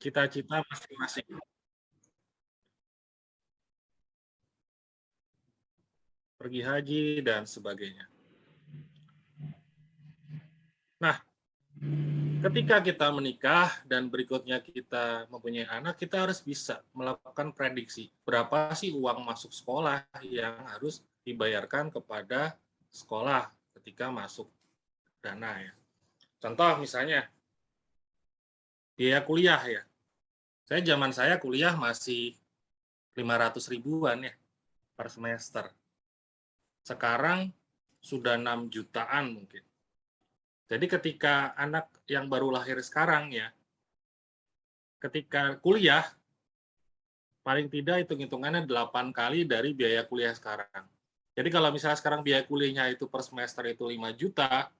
cita-cita masing-masing. Pergi haji dan sebagainya. Nah, ketika kita menikah dan berikutnya kita mempunyai anak, kita harus bisa melakukan prediksi. Berapa sih uang masuk sekolah yang harus dibayarkan kepada sekolah ketika masuk dana ya. Contoh misalnya biaya kuliah ya. Zaman saya kuliah masih 500 ribuan ya per semester. Sekarang sudah 6 jutaan mungkin. Jadi ketika anak yang baru lahir sekarang ya, ketika kuliah, paling tidak hitung-hitungannya 8 kali dari biaya kuliah sekarang. Jadi kalau misalnya sekarang biaya kuliahnya itu per semester itu 5 juta,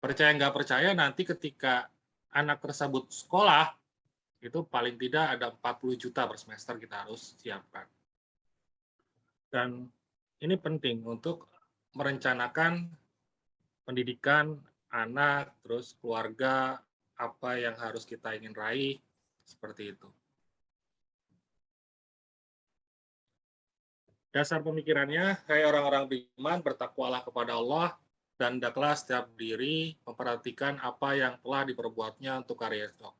percaya nggak percaya nanti ketika anak tersebut sekolah, itu paling tidak ada 40 juta per semester kita harus siapkan. Dan ini penting untuk merencanakan pendidikan anak, terus keluarga, apa yang harus kita ingin raih, seperti itu. Dasar pemikirannya, hai orang-orang beriman, bertakwalah kepada Allah, dan hendaklah setiap diri memperhatikan apa yang telah diperbuatnya untuk hari esok.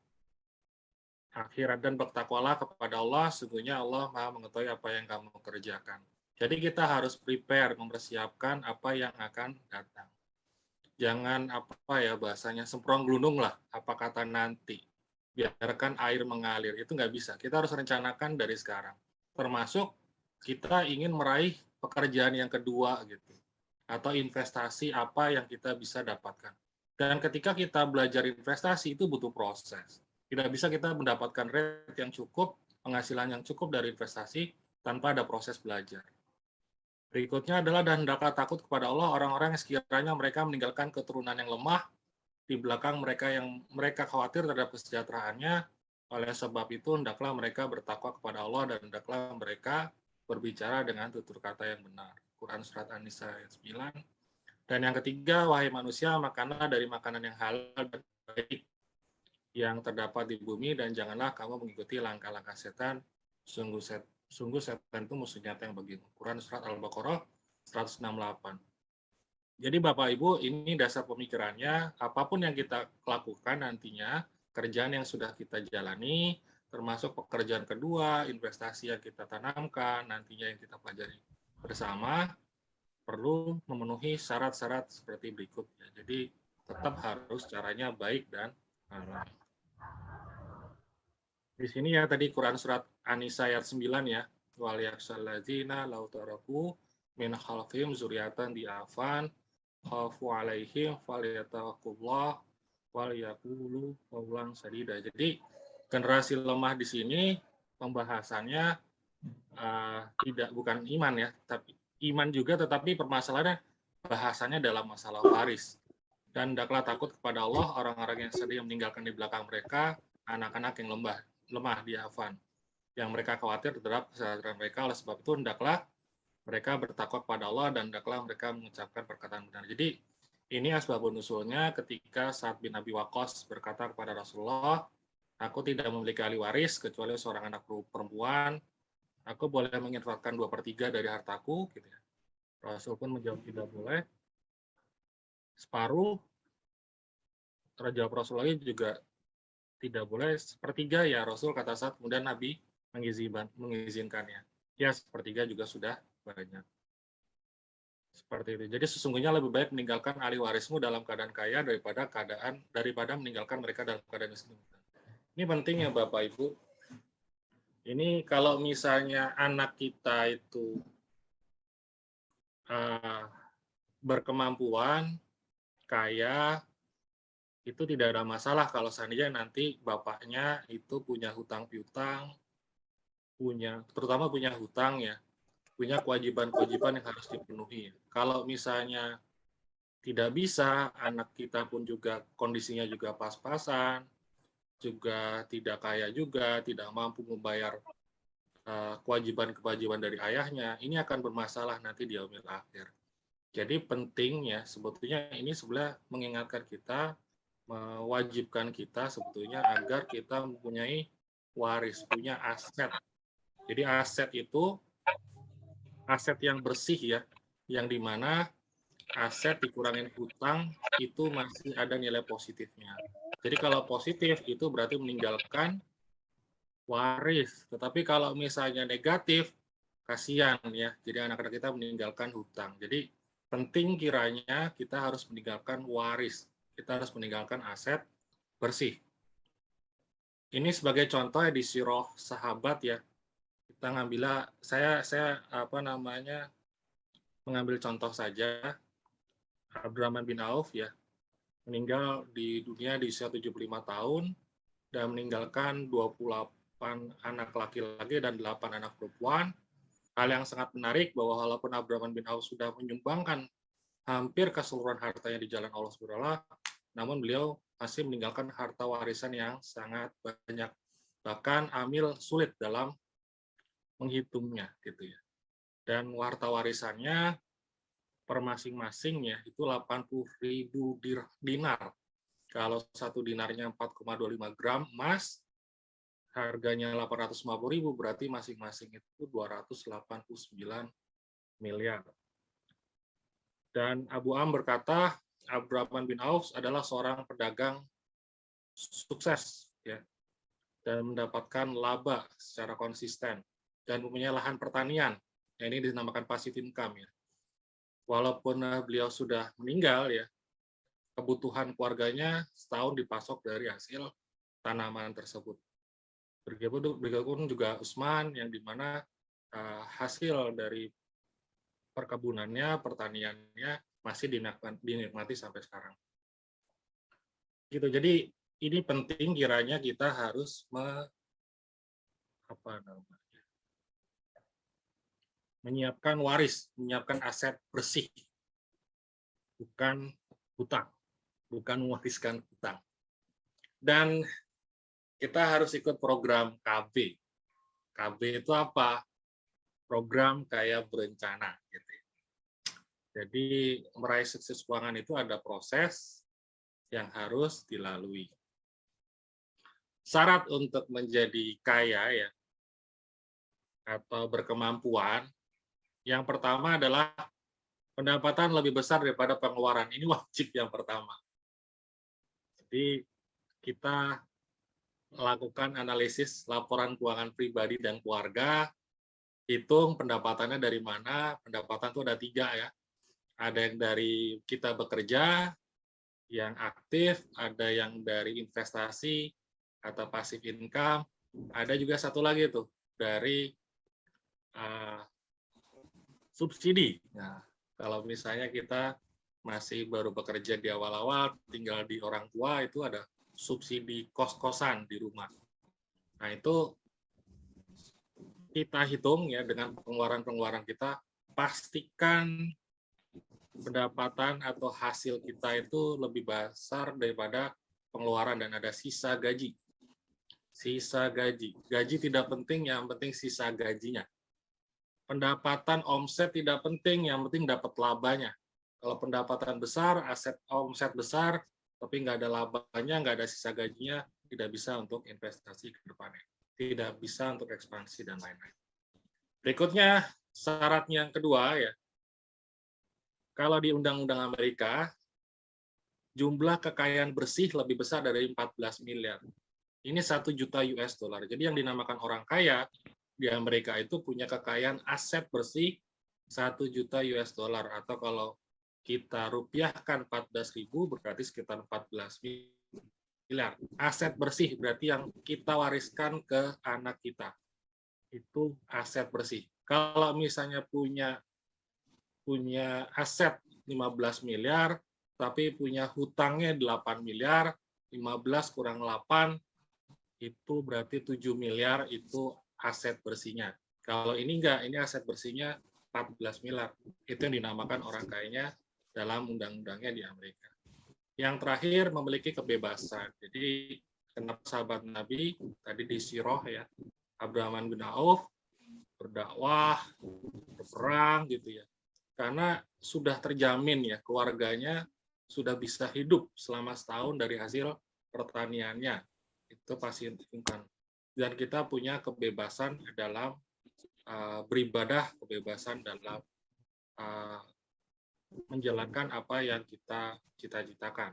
Akhirat dan bertakwalah kepada Allah, sungguhnya Allah Maha mengetahui apa yang kamu kerjakan. Jadi kita harus prepare, mempersiapkan apa yang akan datang. Jangan apa ya bahasanya semprong gelundung lah, apa kata nanti. Biarkan air mengalir, itu nggak bisa. Kita harus rencanakan dari sekarang. Termasuk kita ingin meraih pekerjaan yang kedua gitu, atau investasi apa yang kita bisa dapatkan. Dan ketika kita belajar investasi itu butuh proses. Tidak bisa kita mendapatkan rate yang cukup, penghasilan yang cukup dari investasi tanpa ada proses belajar. Berikutnya adalah dan hendaklah takut kepada Allah orang-orang yang sekiranya mereka meninggalkan keturunan yang lemah di belakang mereka yang mereka khawatir terhadap kesejahteraannya. Oleh sebab itu hendaklah mereka bertakwa kepada Allah dan hendaklah mereka berbicara dengan tutur kata yang benar. Quran Surat An-Nisa ayat 9. Dan yang ketiga, wahai manusia, makanlah dari makanan yang halal dan baik yang terdapat di bumi dan janganlah kamu mengikuti langkah-langkah setan. Sungguh setan itu musuh nyata yang bagimu. Quran Surat Al-Baqarah 168. Jadi Bapak Ibu, ini dasar pemikirannya, apapun yang kita lakukan nantinya, kerjaan yang sudah kita jalani, termasuk pekerjaan kedua, investasi yang kita tanamkan, nantinya yang kita pelajari bersama, perlu memenuhi syarat-syarat seperti berikut. Jadi tetap harus caranya baik dan halal. Di sini ya tadi Quran Surat An-Nisa ayat 9 ya, wal yakhshalladzina law taraku min khalfihim zuriatan di'afan khafu alaihim falyatawakullah wal yaqulu qawlan sadida. Jadi generasi lemah di sini pembahasannya bukan iman ya, tapi iman juga, tetapi permasalahannya bahasanya dalam masalah waris. Dan hendaklah takut kepada Allah orang-orang yang sedang meninggalkan di belakang mereka anak-anak yang lemah di Afan, yang mereka khawatir terhadap kesehatan mereka. Oleh sebab itu hendaklah mereka bertakwa kepada Allah dan hendaklah mereka mengucapkan perkataan benar. Jadi ini asbabun nusulnya ketika Sa'ad bin Abi Waqqas berkata kepada Rasulullah, aku tidak memiliki ahli waris kecuali seorang anak perempuan, aku boleh menginfakkan 2/3 dari hartaku, gitu ya. Rasul pun menjawab tidak boleh. Separuh, terjawab Rasul lagi juga tidak boleh. Sepertiga ya Rasul, kata Sa'ad, kemudian Nabi mengizinkannya. Ya sepertiga juga sudah banyak. Seperti itu. Jadi sesungguhnya lebih baik meninggalkan ahli warismu dalam keadaan kaya daripada meninggalkan mereka dalam keadaan miskin. Ini penting ya Bapak Ibu. Ini kalau misalnya anak kita itu berkemampuan, kaya, itu tidak ada masalah kalau seandainya nanti bapaknya itu punya hutang piutang, terutama punya hutang ya, punya kewajiban-kewajiban yang harus dipenuhi. Kalau misalnya tidak bisa, anak kita pun juga kondisinya juga pas-pasan, juga tidak kaya juga, tidak mampu membayar kewajiban-kewajiban dari ayahnya, ini akan bermasalah nanti di yaumil akhir. Jadi pentingnya sebetulnya ini sebenarnya mengingatkan kita mau mewajibkan kita sebetulnya agar kita mempunyai waris, punya aset. Jadi aset itu aset yang bersih ya, yang dimana aset dikurangin hutang itu masih ada nilai positifnya. Jadi kalau positif itu berarti meninggalkan waris. Tetapi kalau misalnya negatif, kasihan ya. Jadi anak-anak kita meninggalkan hutang. Jadi penting kiranya kita harus meninggalkan waris. Kita harus meninggalkan aset bersih. Ini sebagai contoh ya di Sirah Sahabat ya. Kita ngambil saya mengambil contoh saja Abdurrahman bin Auf ya, meninggal di dunia di usia 75 tahun dan meninggalkan 28 anak laki-laki dan 8 anak perempuan. Hal yang sangat menarik bahwa walaupun Abdurrahman bin Auf sudah menyumbangkan hampir keseluruhan hartanya di jalan Allah SWT, namun beliau masih meninggalkan harta warisan yang sangat banyak. Bahkan Amil sulit dalam menghitungnya gitu ya. Dan harta warisannya per masing-masingnya itu 80.000 dinar. Kalau satu dinarnya 4,25 gram emas, harganya 850.000, berarti masing-masing itu 289 miliar. Dan Abu Am berkata, Abdurrahman bin Auf adalah seorang pedagang sukses ya, dan mendapatkan laba secara konsisten dan mempunyai lahan pertanian. Yang ini dinamakan passive income ya. Walaupun beliau sudah meninggal ya, kebutuhan keluarganya setahun dipasok dari hasil tanaman tersebut. Begitupun juga Utsman yang dimana hasil dari perkebunannya, pertaniannya masih dinikmati sampai sekarang. Gitu. Jadi ini penting kiranya kita harus menyiapkan waris, menyiapkan aset bersih, bukan hutang, bukan mewariskan hutang. Dan kita harus ikut program KB. KB itu apa? Program kaya berencana. Gitu. Jadi meraih sukses keuangan itu ada proses yang harus dilalui. Syarat untuk menjadi kaya ya atau berkemampuan, yang pertama adalah pendapatan lebih besar daripada pengeluaran. Ini wajib yang pertama. Jadi kita lakukan analisis laporan keuangan pribadi dan keluarga, hitung pendapatannya dari mana. Pendapatan itu ada 3 ya. Ada yang dari kita bekerja, yang aktif, ada yang dari investasi atau passive income, ada juga satu lagi tuh dari subsidi. Nah, kalau misalnya kita masih baru bekerja di awal-awal, tinggal di orang tua, itu ada subsidi kos-kosan di rumah. Nah, itu kita hitung ya dengan pengeluaran-pengeluaran kita, pastikan pendapatan atau hasil kita itu lebih besar daripada pengeluaran dan ada sisa gaji. Sisa gaji. Gaji tidak penting, yang penting sisa gajinya. Pendapatan omset tidak penting, yang penting dapat labanya. Kalau pendapatan besar, omset besar, tapi nggak ada labanya, nggak ada sisa gajinya, tidak bisa untuk investasi ke depannya. Tidak bisa untuk ekspansi dan lain-lain. Berikutnya, syaratnya yang kedua ya, kalau di Undang-Undang Amerika, jumlah kekayaan bersih lebih besar dari 14 miliar. Ini 1 juta US dollar. Jadi yang dinamakan orang kaya di Amerika itu punya kekayaan aset bersih 1 juta US dollar. Atau kalau kita rupiahkan 14.000 berarti sekitar 14 miliar. Aset bersih berarti yang kita wariskan ke anak kita. Itu aset bersih. Kalau misalnya punya aset 15 miliar, tapi punya hutangnya 8 miliar, 15 kurang 8, itu berarti 7 miliar itu aset bersihnya. Kalau ini enggak, ini aset bersihnya 14 miliar. Itu yang dinamakan orang kayanya dalam undang-undangnya di Amerika. Yang terakhir, memiliki kebebasan. Jadi, kenapa sahabat Nabi, tadi di Sirah ya, Abdurrahman bin Auf, berdakwah, berperang gitu ya. Karena sudah terjamin ya keluarganya sudah bisa hidup selama setahun dari hasil pertaniannya, itu pasti ditentukan. Dan kita punya kebebasan dalam beribadah, kebebasan dalam menjalankan apa yang kita cita-citakan.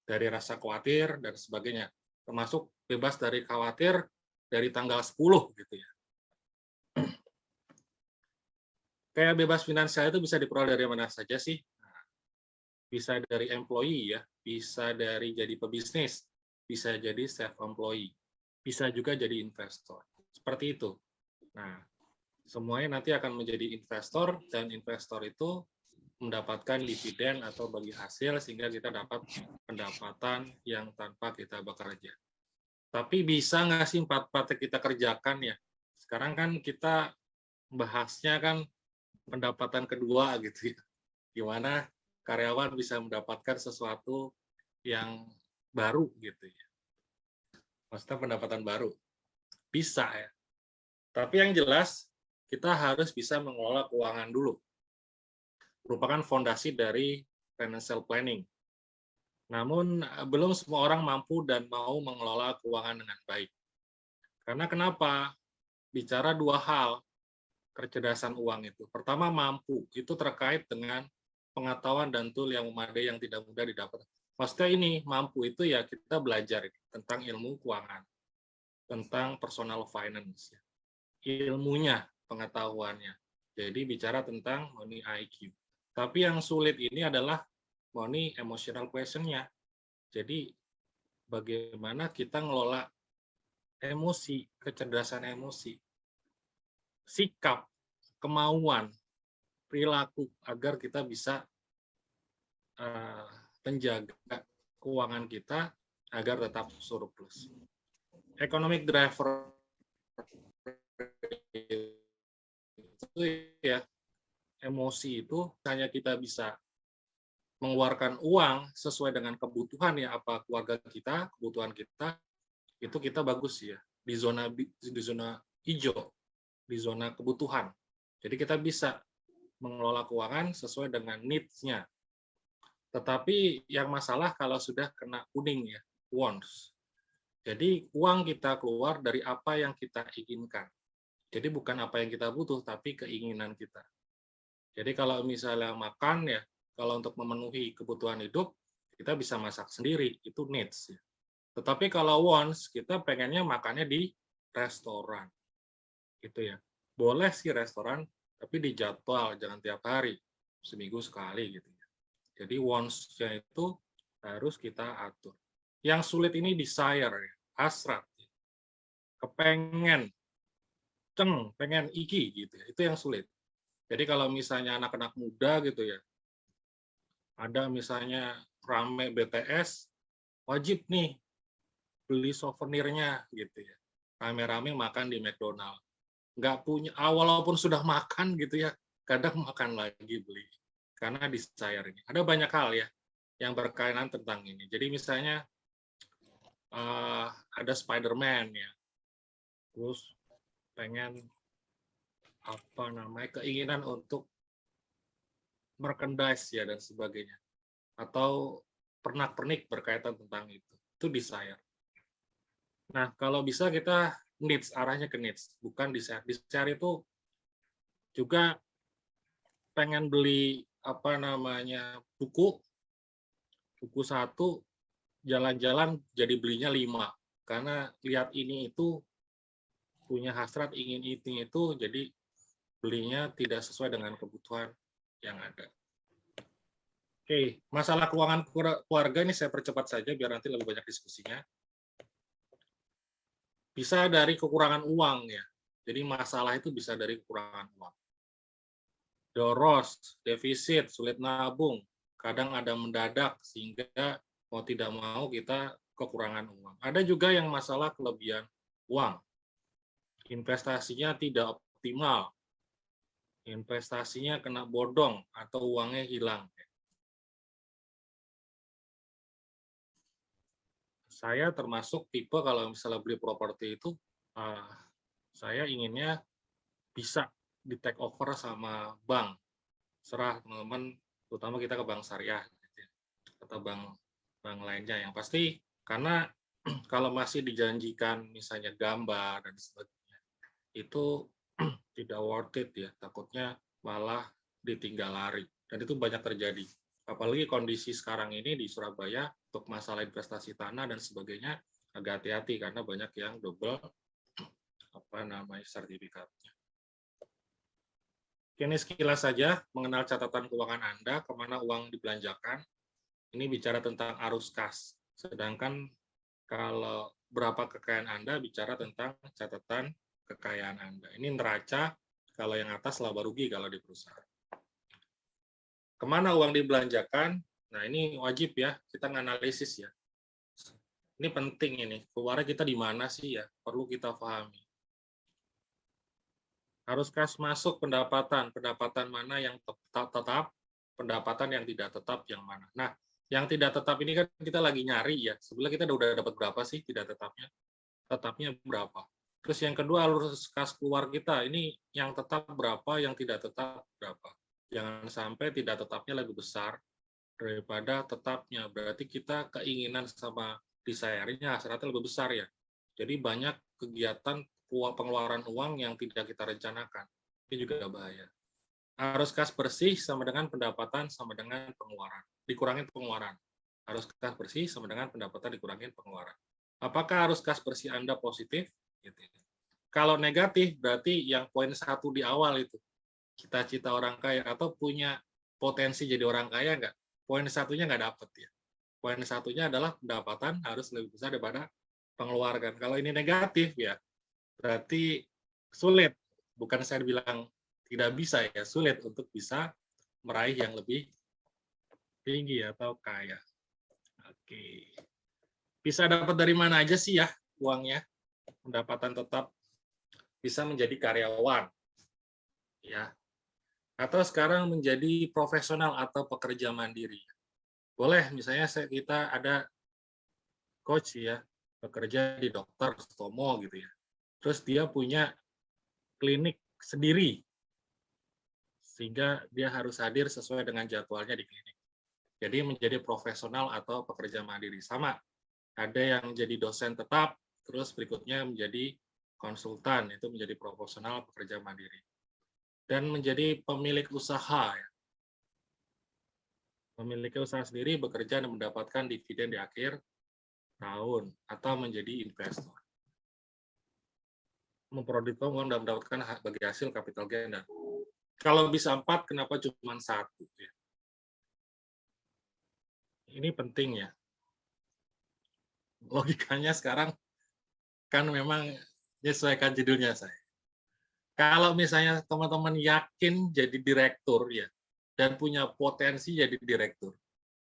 Dari rasa khawatir dan sebagainya. Termasuk bebas dari khawatir dari tanggal 10 gitu ya. Kayak bebas finansial itu bisa diperoleh dari mana saja sih? Bisa dari employee ya, bisa dari jadi pebisnis, bisa jadi self-employee, bisa juga jadi investor. Seperti itu. Nah, semuanya nanti akan menjadi investor, dan investor itu mendapatkan dividen atau bagi hasil sehingga kita dapat pendapatan yang tanpa kita bekerja. Tapi bisa nggak sih empat-empatnya kita kerjakan ya? Sekarang kan kita bahasnya kan pendapatan kedua gitu ya. Gimana karyawan bisa mendapatkan sesuatu yang baru gitu ya. Maksudnya pendapatan baru. Bisa ya. Tapi yang jelas kita harus bisa mengelola keuangan dulu. Merupakan fondasi dari financial planning. Namun belum semua orang mampu dan mau mengelola keuangan dengan baik. Karena kenapa? Bicara dua hal kecerdasan uang itu. Pertama, mampu. Itu terkait dengan pengetahuan dan tool yang memadai yang tidak mudah didapat. Maksudnya ini, mampu itu ya kita belajar tentang ilmu keuangan, tentang personal finance, ilmunya, pengetahuannya. Jadi bicara tentang money IQ. Tapi yang sulit ini adalah money emotional question-nya. Jadi bagaimana kita ngelola emosi, kecerdasan emosi, sikap, kemauan, perilaku agar kita bisa menjaga keuangan kita agar tetap surplus. Economic driver itu ya, emosi itu hanya kita bisa mengeluarkan uang sesuai dengan kebutuhan ya, apa keluarga kita, kebutuhan kita, itu kita bagus ya di zona hijau, di zona kebutuhan. Jadi kita bisa mengelola keuangan sesuai dengan needs-nya. Tetapi yang masalah kalau sudah kena kuning ya, wants. Jadi uang kita keluar dari apa yang kita inginkan. Jadi bukan apa yang kita butuh, tapi keinginan kita. Jadi kalau misalnya makan ya, kalau untuk memenuhi kebutuhan hidup, kita bisa masak sendiri, itu needs. Tetapi kalau wants, kita pengennya makannya di restoran. Gitu ya. Boleh sih restoran, tapi dijadwal, jangan tiap hari, seminggu sekali gitu ya. Jadi wants-nya itu harus kita atur. Yang sulit ini desire, hasrat, kepengen, pengen iki gitu ya. Itu yang sulit. Jadi kalau misalnya anak-anak muda gitu ya, ada misalnya rame BTS, wajib nih beli souvenirnya gitu ya. Rame-rame makan di McDonald. Nggak punya, walaupun sudah makan gitu ya, kadang makan lagi beli. Karena desire ini. Ada banyak hal ya yang berkaitan tentang ini. Jadi misalnya ada Spider-Man ya, terus pengen apa namanya, keinginan untuk merchandise ya dan sebagainya, atau pernak-pernik berkaitan tentang itu desire. Nah kalau bisa kita needs, arahnya ke needs, bukan desire. Desire itu juga pengen beli apa namanya buku satu, jalan-jalan jadi belinya 5 karena lihat ini itu punya hasrat ingin itu, jadi belinya tidak sesuai dengan kebutuhan yang ada. Oke, masalah keuangan keluarga ini saya percepat saja biar nanti lebih banyak diskusinya. Bisa dari kekurangan uang ya. Jadi masalah itu bisa dari kekurangan uang. Boros, defisit, sulit nabung, kadang ada mendadak sehingga mau tidak mau kita kekurangan uang. Ada juga yang masalah kelebihan uang. Investasinya tidak optimal. Investasinya kena bodong atau uangnya hilang. Saya termasuk tipe kalau misalnya beli properti itu, saya inginnya bisa di take over sama bank. Serah teman-teman, terutama kita ke bank syariah atau bank lainnya. Yang pasti Karena kalau masih dijanjikan misalnya gambar dan sebagainya, itu tidak worth it ya, takutnya malah ditinggal lari. Dan itu banyak terjadi. Apalagi kondisi sekarang ini di Surabaya untuk masalah investasi tanah dan sebagainya agak hati-hati karena banyak yang double sertifikatnya. Ini sekilas saja mengenal catatan keuangan Anda, kemana uang dibelanjakan. Ini bicara tentang arus kas. Sedangkan kalau berapa kekayaan Anda bicara tentang catatan kekayaan Anda. Ini neraca, kalau yang atas laba rugi kalau di perusahaan. Kemana uang dibelanjakan? Nah ini wajib ya, kita nganalisis ya. Ini penting ini, keluarnya kita di mana sih ya, perlu kita pahami. Harus kas masuk pendapatan mana yang tetap, pendapatan yang tidak tetap yang mana. Nah, yang tidak tetap ini kan kita lagi nyari ya. Sebenarnya kita udah dapat berapa sih tidak tetapnya? Tetapnya berapa? Terus yang kedua harus kas keluar kita. Ini yang tetap berapa, yang tidak tetap berapa. Jangan sampai tidak tetapnya lebih besar daripada tetapnya. Berarti kita keinginan sama desire-nya hasratnya lebih besar ya. Jadi banyak kegiatan pengeluaran uang yang tidak kita rencanakan. Itu juga bahaya. Arus kas bersih sama dengan pendapatan sama dengan pengeluaran. Dikurangin pengeluaran. Arus kas bersih sama dengan pendapatan dikurangin pengeluaran. Apakah arus kas bersih Anda positif? Gitu. Kalau negatif, berarti yang poin 1 di awal itu. Cita-cita orang kaya atau punya potensi jadi orang kaya nggak? Poin satunya nggak dapet ya. Poin satunya adalah pendapatan harus lebih besar daripada pengeluaran. Kalau ini negatif ya, berarti sulit. Bukan saya bilang tidak bisa ya, sulit untuk bisa meraih yang lebih tinggi atau kaya. Oke. Bisa dapat dari mana aja sih ya uangnya? Pendapatan tetap bisa menjadi karyawan. Ya. Atau sekarang menjadi profesional atau pekerja mandiri. Boleh misalnya kita ada coach ya, bekerja di dokter stomo gitu ya. Terus dia punya klinik sendiri, sehingga dia harus hadir sesuai dengan jadwalnya di klinik. Jadi menjadi profesional atau pekerja mandiri. Sama, ada yang jadi dosen tetap, terus berikutnya menjadi konsultan, itu menjadi profesional pekerja mandiri. Dan menjadi pemilik usaha. Memiliki usaha sendiri, bekerja dan mendapatkan dividen di akhir tahun, atau menjadi investor. Memproduksi uang dan mendapatkan bagi hasil capital gain. Kalau bisa 4, kenapa cuma 1? Ya? Ini penting ya. Logikanya sekarang kan memang menyesuaikan judulnya saya. Kalau misalnya teman-teman yakin jadi direktur ya, dan punya potensi jadi direktur,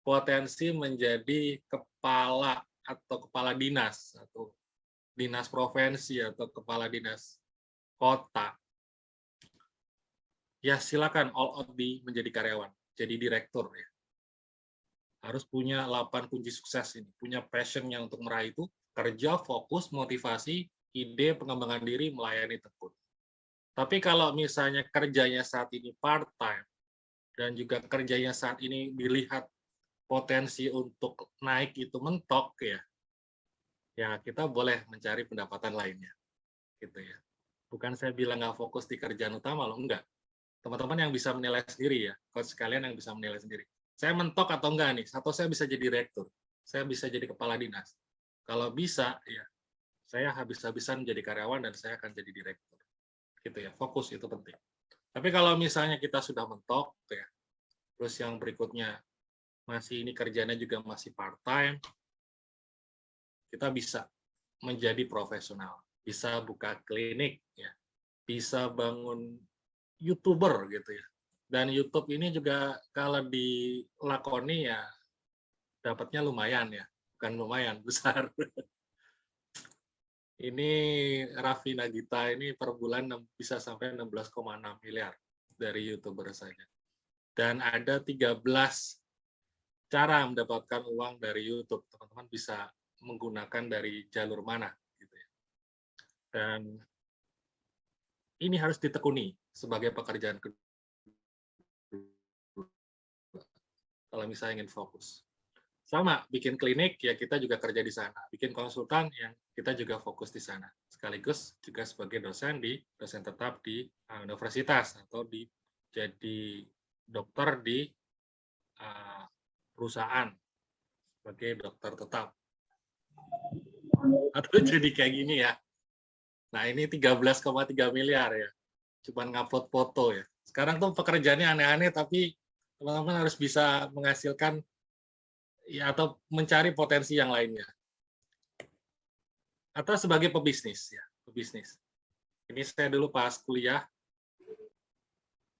potensi menjadi kepala atau kepala dinas atau dinas provinsi atau kepala dinas kota, ya silakan all out menjadi karyawan, jadi direktur ya. Harus punya 8 kunci sukses ini, punya passion-nya untuk meraih itu, kerja, fokus, motivasi, ide, pengembangan diri, melayani tekun. Tapi kalau misalnya kerjanya saat ini part-time, dan juga kerjanya saat ini dilihat potensi untuk naik itu mentok ya, ya kita boleh mencari pendapatan lainnya. Gitu ya. Bukan saya bilang nggak fokus di kerjaan utama loh, enggak. Teman-teman yang bisa menilai sendiri ya, coach sekalian yang bisa menilai sendiri. Saya mentok atau enggak nih, atau saya bisa jadi direktur, saya bisa jadi kepala dinas. Kalau bisa, ya saya habis-habisan menjadi karyawan dan saya akan jadi direktur. Gitu ya, fokus itu penting. Tapi kalau misalnya kita sudah mentok, ya, terus yang berikutnya masih ini kerjanya juga masih part-time, kita bisa menjadi profesional, bisa buka klinik, ya, bisa bangun YouTuber gitu ya. Dan YouTube ini juga kalau dilakoni ya dapatnya lumayan ya, bukan lumayan, besar. Ini Raffi Nagita ini per bulan bisa sampai 16,6 miliar dari YouTuber saja. Dan ada 13 cara mendapatkan uang dari YouTube. Teman-teman bisa menggunakan dari jalur mana gitu ya. Dan ini harus ditekuni sebagai pekerjaan kedua kalau misalnya ingin fokus. Sama, bikin klinik ya kita juga kerja di sana, bikin konsultan yang kita juga fokus di sana. Sekaligus juga sebagai dosen tetap di universitas atau jadi dokter di perusahaan sebagai dokter tetap. Atau jadi kayak gini ya. Nah, ini 13,3 miliar ya. Cuman ngupload foto ya. Sekarang tuh pekerjaannya aneh-aneh tapi teman-teman harus bisa menghasilkan ya atau mencari potensi yang lainnya. Atau sebagai pebisnis ya, pebisnis. Ini saya dulu pas kuliah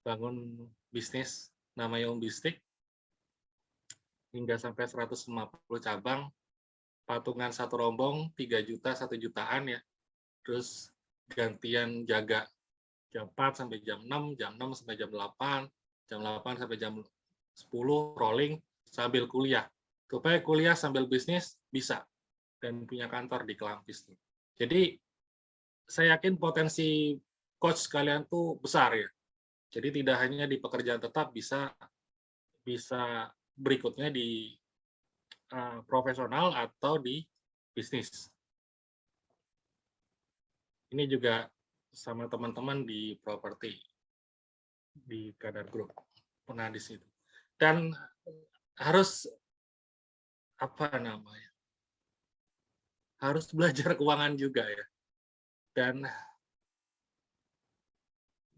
bangun bisnis namanya Umbistik hingga sampai 150 cabang, patungan satu rombong 3 juta, 1 jutaan ya. Terus gantian jaga jam 4 sampai jam 6, jam 6 sampai jam 8, jam 8 sampai jam 10 rolling sambil kuliah. Supaya kuliah sambil bisnis bisa dan punya kantor di Kelampis. Jadi saya yakin potensi coach kalian tuh besar ya. Jadi tidak hanya di pekerjaan tetap, bisa berikutnya di profesional atau di bisnis. Ini juga sama teman-teman di properti di Kadar Group pernah di situ. Dan harus apa namanya? Harus belajar keuangan juga ya. Dan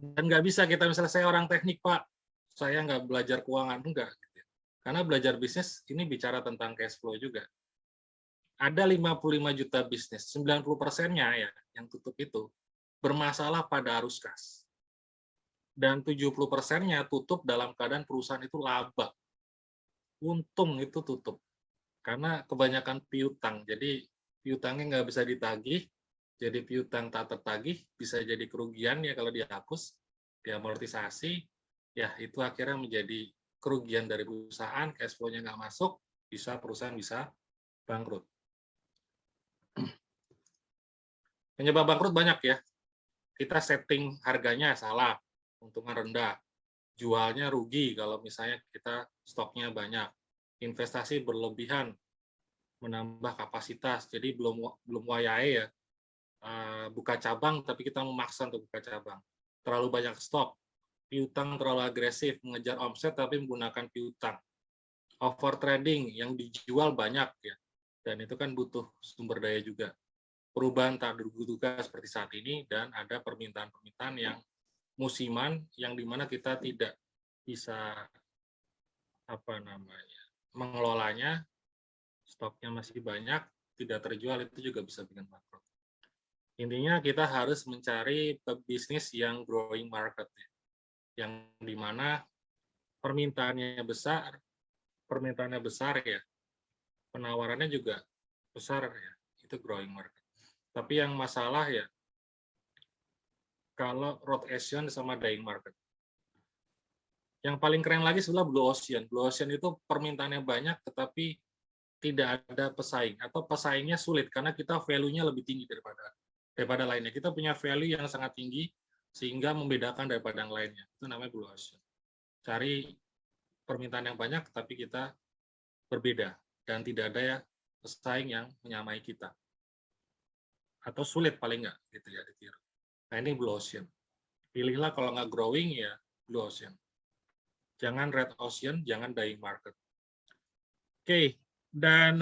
nggak bisa kita misalnya saya orang teknik Pak, saya nggak belajar keuangan enggak. Gitu. Karena belajar bisnis ini bicara tentang cash flow juga. Ada 55 juta bisnis, 90%-nya ya yang tutup itu bermasalah pada arus kas. Dan 70%-nya tutup dalam keadaan perusahaan itu laba. Untung itu tutup. Karena kebanyakan piutang. Jadi piutangnya nggak bisa ditagih, jadi piutang tak tertagih, bisa jadi kerugian ya kalau dihapus, diamortisasi, ya itu akhirnya menjadi kerugian dari perusahaan, cash flow-nya nggak masuk, perusahaan bisa bangkrut. Penyebab bangkrut banyak ya. Kita setting harganya salah, untungan rendah, jualnya rugi kalau misalnya kita stoknya banyak, investasi berlebihan, menambah kapasitas, jadi belum wayahe ya, buka cabang tapi kita memaksa untuk buka cabang. Terlalu banyak stok, piutang terlalu agresif, mengejar omset tapi menggunakan piutang. Over trading yang dijual banyak ya, dan itu kan butuh sumber daya juga. Perubahan tak terduga seperti saat ini, dan ada permintaan-permintaan yang musiman yang dimana kita tidak bisa mengelolanya, stoknya masih banyak, tidak terjual, itu juga bisa bikin bangkrut. Intinya kita harus mencari bisnis yang growing market, yang dimana permintaannya besar ya, penawarannya juga besar ya, itu growing market. Tapi yang masalah ya, kalau road Asian sama dying market. Yang paling keren lagi sebenarnya Blue Ocean. Blue Ocean itu permintaannya banyak, tetapi tidak ada pesaing, atau pesaingnya sulit karena kita value-nya lebih tinggi daripada lainnya. Kita punya value yang sangat tinggi sehingga membedakan daripada yang lainnya. Itu namanya Blue Ocean. Cari permintaan yang banyak, tapi kita berbeda dan tidak ada ya pesaing yang menyamai kita. Atau sulit paling nggak gitu ya ditiru. Nah ini Blue Ocean. Pilihlah kalau nggak growing ya Blue Ocean. Jangan Red Ocean, jangan dying market. Oke, dan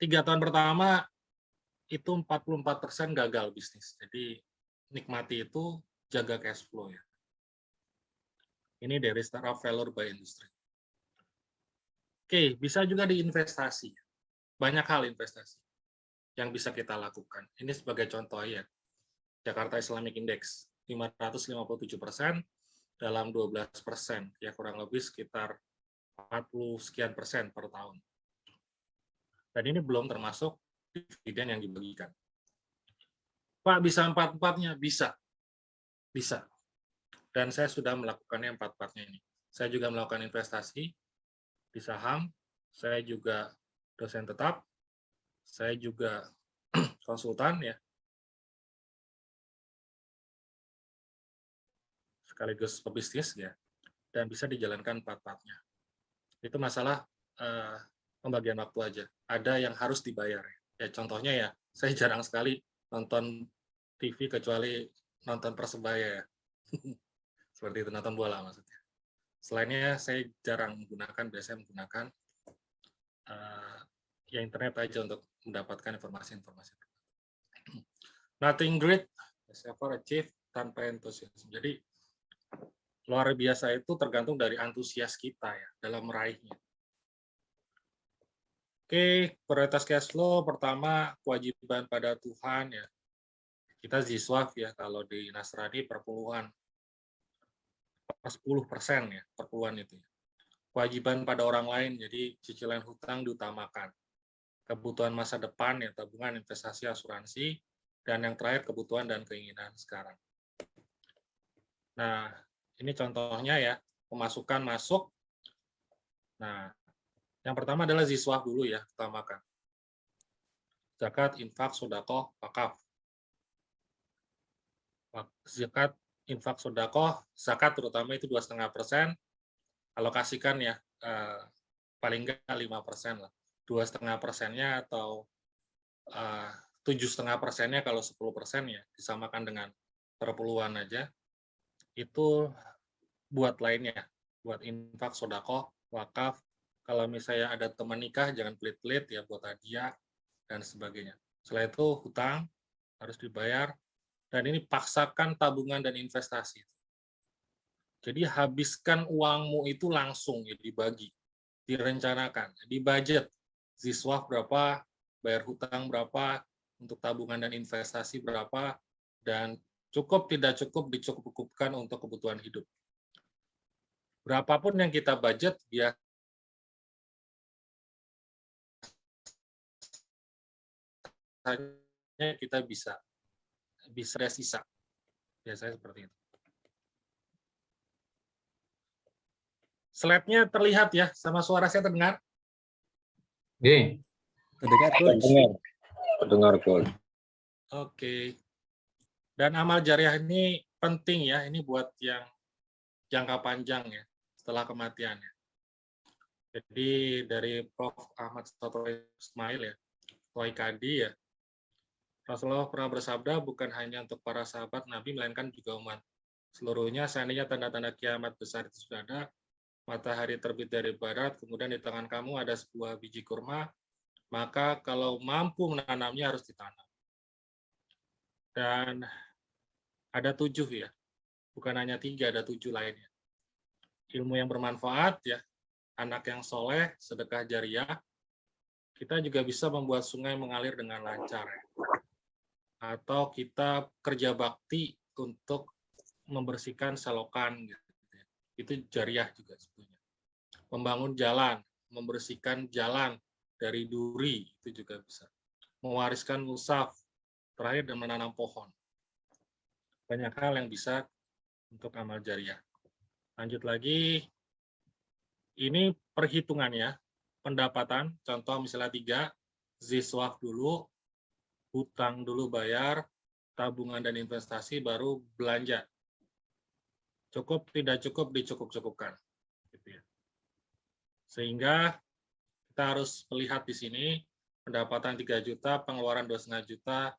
3 tahun pertama itu 44% gagal bisnis. Jadi nikmati itu, jaga cash flow ya. Ini dari startup failure by industry. Oke, bisa juga diinvestasi. Banyak hal investasi yang bisa kita lakukan. Ini sebagai contoh ya. Jakarta Islamic Index 557% dalam 12%, ya kurang lebih sekitar 40 sekian persen per tahun. Dan ini belum termasuk dividen yang dibagikan. Pak, bisa 4-4-nya? Bisa. Bisa. Dan saya sudah melakukannya 4-4-nya ini. Saya juga melakukan investasi di saham, saya juga dosen tetap, saya juga konsultan ya, sekaligus pebisnis ya, dan bisa dijalankan 4-4-nya. Itu masalah pembagian waktu aja. Ada yang harus dibayar. Ya contohnya ya, saya jarang sekali nonton TV kecuali nonton Persebaya ya. Seperti itu, nonton bola maksudnya. Selainnya saya jarang menggunakan, biasanya menggunakan ya internet aja untuk mendapatkan informasi-informasi. Nothing great is ever achieved tanpa entusiasme. Jadi luar biasa itu tergantung dari antusias kita ya dalam meraihnya. Oke, prioritas cash flow pertama kewajiban pada Tuhan ya. Kita ziswaf ya kalau di Nasrani perpuluhan 10% ya perpuluhan itu. Kewajiban pada orang lain, jadi cicilan hutang diutamakan. Kebutuhan masa depan ya tabungan, investasi, asuransi, dan yang terakhir kebutuhan dan keinginan sekarang. Nah, ini contohnya ya, pemasukan masuk. Nah, yang pertama adalah ziswaf dulu ya, utamakan. Zakat, infak, sedekah, wakaf. Zakat, infak, sedekah, zakat terutama itu 2,5%, alokasikan ya paling enggak 5% lah. 2,5%-nya atau 7,5%-nya kalau 10% ya disamakan dengan perpuluhan aja. Itu buat lainnya, buat infak, sedekah, wakaf. Kalau misalnya ada teman nikah jangan pelit-pelit ya buat hadiah dan sebagainya. Setelah itu hutang harus dibayar, dan ini paksakan tabungan dan investasi. Jadi habiskan uangmu itu langsung ya dibagi, direncanakan, di budget. Ziswaf berapa, bayar hutang berapa, untuk tabungan dan investasi berapa, dan cukup tidak cukup dicukupkan untuk kebutuhan hidup. Berapapun yang kita budget, biasanya kita bisa ada sisa. Biasanya seperti itu. Slide-nya terlihat ya, sama suara saya terdengar? Oke. Terdengar, Coach. Terdengar, Coach. Oke. Dan amal jariah ini penting ya, ini buat yang jangka panjang ya, setelah kematiannya. Jadi dari Prof. Ahmad Soto Ismail ya, Toikadi ya, Rasulullah pernah bersabda bukan hanya untuk para sahabat Nabi, melainkan juga umat seluruhnya. Seandainya tanda-tanda kiamat besar itu sudah ada, matahari terbit dari barat, kemudian di tangan kamu ada sebuah biji kurma, maka kalau mampu menanamnya harus ditanam. Dan ada 7 ya, bukan hanya 3, ada 7 lainnya. Ilmu yang bermanfaat ya, anak yang soleh, sedekah jariah. Kita juga bisa membuat sungai mengalir dengan lancar ya. Atau kita kerja bakti untuk membersihkan selokan gitu. Itu jariah juga sebetulnya. Membangun jalan, membersihkan jalan dari duri, itu juga bisa. Mewariskan musaf, terakhir dan menanam pohon. Banyak hal yang bisa untuk amal jariah. Lanjut lagi, ini perhitungannya, pendapatan, contoh misalnya 3, ziswaf dulu, hutang dulu bayar, tabungan dan investasi, baru belanja. Cukup, tidak cukup, dicukup-cukupkan. Gitu ya. Sehingga kita harus melihat di sini, pendapatan 3 juta, pengeluaran 2,5 juta,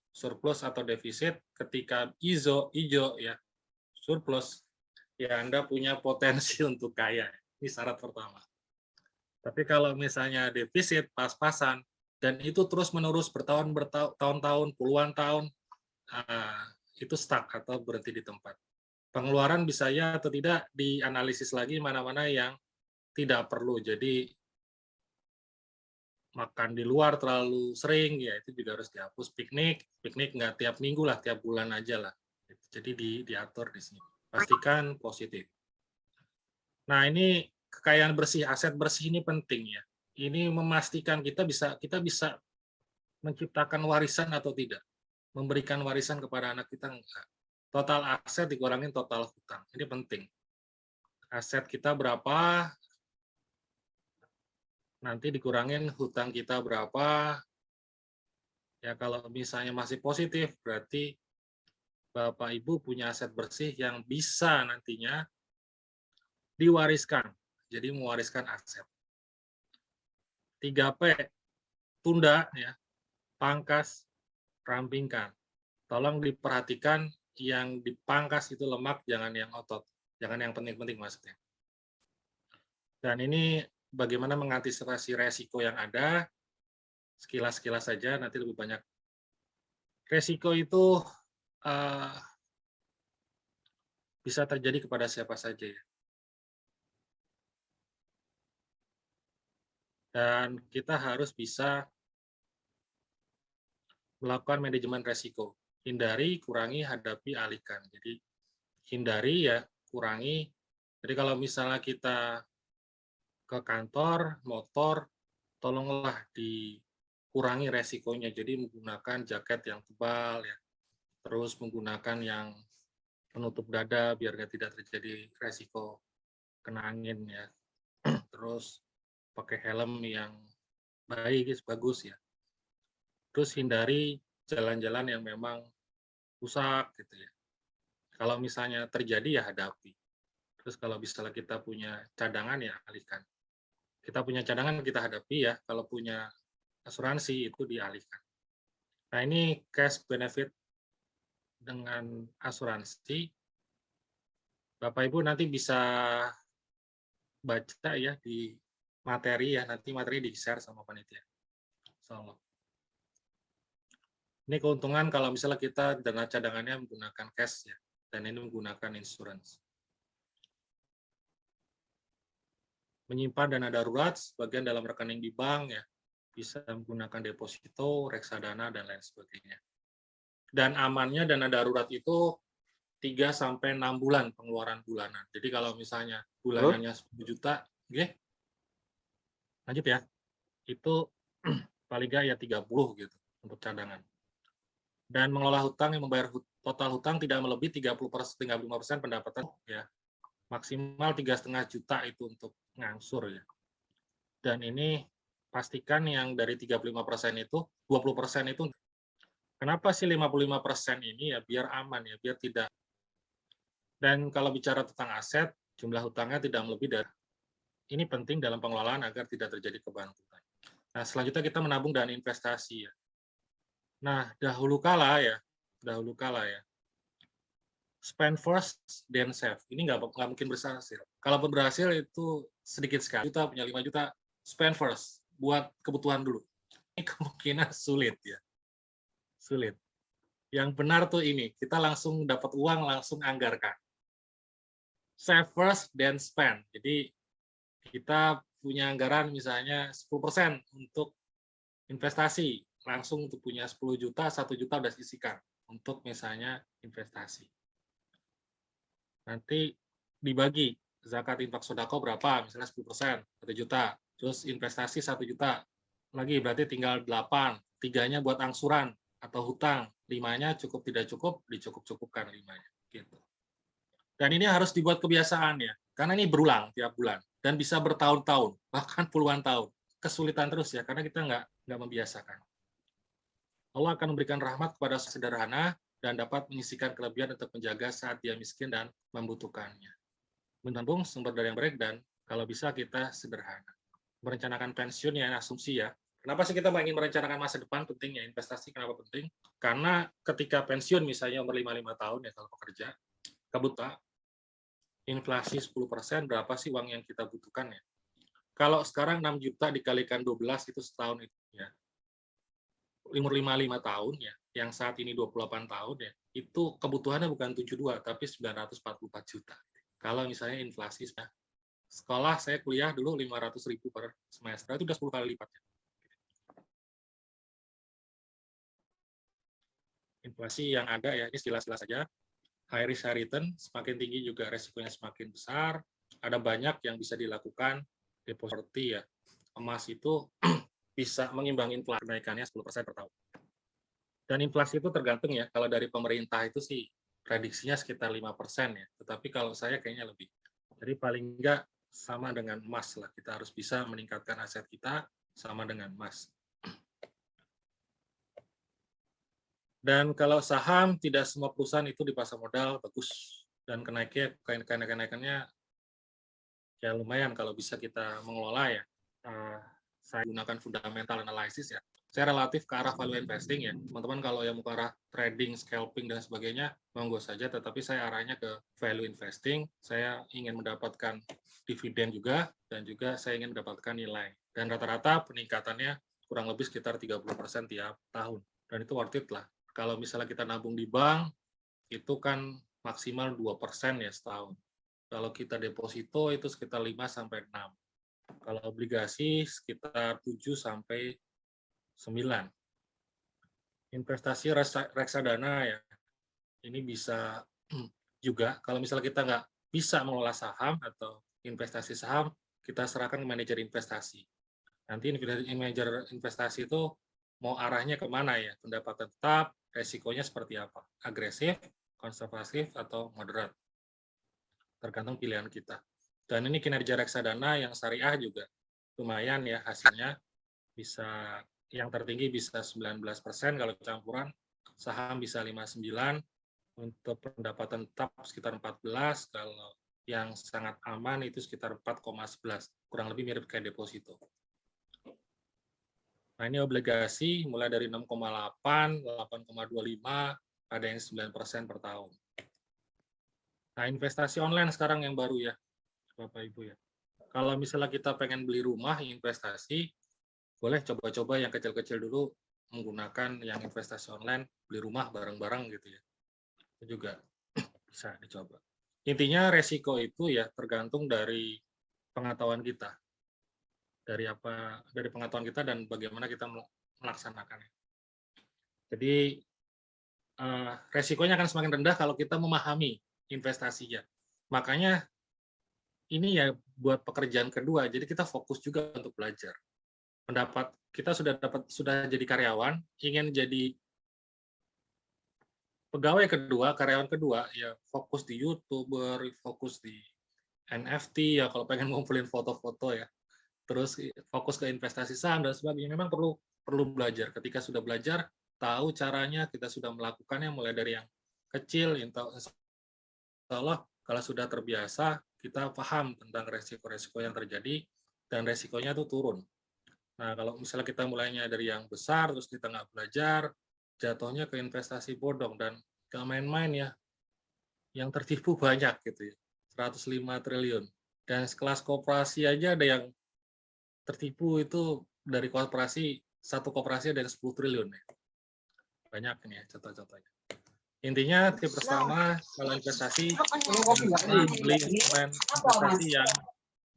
surplus atau defisit, ketika hijau ya, surplus, ya Anda punya potensi untuk kaya. Ini syarat pertama. Tapi kalau misalnya defisit pas-pasan, dan itu terus-menerus bertahun-tahun, puluhan tahun, itu stuck atau berhenti di tempat. Pengeluaran bisa ya atau tidak dianalisis lagi mana-mana yang tidak perlu. Jadi makan di luar terlalu sering, ya itu juga harus dihapus. Piknik nggak tiap minggu lah, tiap bulan aja lah. Jadi diatur di sini. Pastikan positif. Nah ini kekayaan bersih, aset bersih ini penting ya. Ini memastikan kita bisa menciptakan warisan atau tidak. Memberikan warisan kepada anak kita enggak. Total aset dikurangin total hutang. Ini penting. Aset kita berapa, nanti dikurangin hutang kita berapa. Ya kalau misalnya masih positif, berarti Bapak Ibu punya aset bersih yang bisa nantinya diwariskan. jadi mewariskan aset. 3P, tunda, ya, pangkas, rampingkan. Tolong diperhatikan yang dipangkas itu lemak, jangan yang otot. Jangan yang penting-penting maksudnya. Dan ini bagaimana mengantisipasi resiko yang ada, sekilas-sekilas saja, nanti lebih banyak. Resiko itu bisa terjadi kepada siapa saja, ya. Dan kita harus bisa melakukan manajemen resiko. Hindari, kurangi, hadapi, alihkan. Jadi hindari, ya, kurangi. Jadi kalau misalnya kita ke kantor, motor, tolonglah dikurangi resikonya. Jadi menggunakan jaket yang tebal, ya. Terus menggunakan yang penutup dada biar tidak terjadi resiko kena angin, ya. Terus pakai helm yang baik, bagus, ya. Terus hindari jalan-jalan yang memang rusak gitu, ya. Kalau misalnya terjadi, ya hadapi. Terus kalau misalnya kita punya cadangan, ya alihkan. Kita punya cadangan, kita hadapi, ya. Kalau punya asuransi, itu dialihkan. Nah, ini cash benefit dengan asuransi. Bapak Ibu nanti bisa baca, ya, di materi, ya. Nanti materi di-share sama panitia. So, ini keuntungan kalau misalnya kita dana cadangannya menggunakan cash, ya, dan ini menggunakan insurance. Menyimpan dana darurat sebagian dalam rekening di bank, ya, bisa menggunakan deposito, reksadana, dan lain sebagainya. Dan amannya dana darurat itu 3-6 bulan pengeluaran bulanan. Jadi kalau misalnya bulanannya 10 juta, lanjut ya, itu paling nggak ya 30 gitu untuk cadangan. Dan mengelola hutang yang membayar total hutang tidak melebihi 30-35% pendapatan, ya. Maksimal 3,5 juta itu untuk ngangsur, ya. Dan ini pastikan yang dari 35% itu, 20% itu. Kenapa sih 55% ini, ya? Biar aman, ya, biar tidak. Dan kalau bicara tentang aset, jumlah hutangnya tidak melebihi dari. Ini penting dalam pengelolaan agar tidak terjadi kebangkrutan. Nah, selanjutnya kita menabung dan investasi, ya. Nah, dahulu kala, ya, spend first, then save. Ini nggak mungkin berhasil. Kalau berhasil itu sedikit sekali. Punya 5 juta, spend first, buat kebutuhan dulu. Ini kemungkinan sulit, ya. Sulit. Yang benar tuh ini, kita langsung dapat uang, langsung anggarkan. Save first, then spend. Jadi kita punya anggaran misalnya 10% untuk investasi. Langsung untuk punya 10 juta, 1 juta udah sisihkan untuk misalnya investasi. Nanti dibagi, zakat infak sodako berapa, misalnya 10%, 1 juta. Terus investasi 1 juta. Lagi berarti tinggal 8. 3-nya buat angsuran atau hutang. 5-nya cukup tidak cukup, dicukup-cukupkan 5-nya. Gitu. Dan ini harus dibuat kebiasaan, ya. Karena ini berulang tiap bulan. Dan bisa bertahun-tahun, bahkan puluhan tahun. Kesulitan terus, ya, karena kita nggak membiasakan. Allah akan memberikan rahmat kepada sederhana dan dapat menyisihkan kelebihan untuk menjaga saat dia miskin dan membutuhkannya. Menabung sumber dari yang baik dan kalau bisa kita sederhana. Merencanakan pensiun, ya, asumsi, ya. Kenapa sih kita ingin merencanakan masa depan? Penting, ya, investasi. Kenapa penting? Karena ketika pensiun misalnya umur 55 tahun, ya, kalau pekerja, kebutuhan inflasi 10%, berapa sih uang yang kita butuhkan, ya? Kalau sekarang 6 juta dikalikan 12 itu setahun itu, ya. Umur 55 tahun, ya, yang saat ini 28 tahun, ya, itu kebutuhannya bukan 72 tapi 944 juta. Kalau misalnya inflasi, sekolah saya kuliah dulu 500.000 per semester, itu udah 10 kali lipat. Inflasi yang ada, ya, ini jelas-jelas saja. High risk, high return, semakin tinggi juga resikonya semakin besar. Ada banyak yang bisa dilakukan, deposito, ya. Emas itu bisa mengimbangi inflasi, kenaikannya 10% per tahun. Dan inflasi itu tergantung, ya, kalau dari pemerintah itu sih prediksinya sekitar 5%, ya. Tetapi kalau saya kayaknya lebih. Jadi paling enggak sama dengan emas lah. Kita harus bisa meningkatkan aset kita sama dengan emas. Dan kalau saham, tidak semua perusahaan itu di pasar modal bagus. Dan kenaikannya ya lumayan kalau bisa kita mengelola ya. Saya gunakan fundamental analysis ya. Saya relatif ke arah value investing ya. Teman-teman kalau yang ke arah trading, scalping, dan sebagainya, monggo saja. Tetapi saya arahnya ke value investing. Saya ingin mendapatkan dividen juga, dan juga saya ingin mendapatkan nilai. Dan rata-rata peningkatannya kurang lebih sekitar 30% tiap tahun. Dan itu worth it lah. Kalau misalnya kita nabung di bank, itu kan maksimal 2% ya setahun. Kalau kita deposito itu sekitar 5-6. Kalau obligasi sekitar 7 sampai 9. Investasi reksadana ya, ini bisa juga kalau misalnya kita nggak bisa mengelola saham atau investasi saham, kita serahkan ke manajer investasi. Nanti manajer investasi itu mau arahnya kemana ya, pendapatan tetap, resikonya seperti apa, agresif, konservatif, atau moderat, tergantung pilihan kita. Dan ini kinerja reksadana yang syariah juga lumayan ya hasilnya, bisa yang tertinggi bisa 19% kalau campuran, saham bisa 59, untuk pendapatan tetap sekitar 14, kalau yang sangat aman itu sekitar 4,11, kurang lebih mirip kayak deposito. Nah ini obligasi mulai dari 6,8, 8,25, ada yang 9% per tahun. Nah investasi online sekarang yang baru ya, Bapak Ibu ya. Kalau misalnya kita pengen beli rumah investasi, boleh coba-coba yang kecil-kecil dulu menggunakan yang investasi online, beli rumah bareng-bareng gitu ya. Itu juga bisa dicoba. Intinya resiko itu ya tergantung dari pengetahuan kita. Dari pengetahuan kita dan bagaimana kita melaksanakannya. Jadi resikonya akan semakin rendah kalau kita memahami investasinya. Makanya ini ya buat pekerjaan kedua, jadi kita fokus juga untuk belajar. Kita sudah jadi karyawan, ingin jadi pegawai kedua, karyawan kedua, ya fokus di YouTuber, fokus di NFT ya kalau pengen ngumpulin foto-foto ya. Terus fokus ke investasi saham dan sebagainya. Memang perlu belajar. Ketika sudah belajar, tahu caranya, kita sudah melakukannya mulai dari yang kecil, insya Allah kalau sudah terbiasa, kita paham tentang resiko-resiko yang terjadi dan resikonya itu turun. Nah, kalau misalnya kita mulainya dari yang besar, terus kita nggak belajar, jatuhnya ke investasi bodong dan nggak main-main ya. Yang tertipu banyak gitu ya, 105 triliun. Dan sekelas koperasi aja ada yang tertipu itu dari koperasi, satu koperasi ada yang 10 triliun ya. Banyak ini ya contoh-contohnya. Intinya tip pertama kalau investasi, beli instrumen investasi yang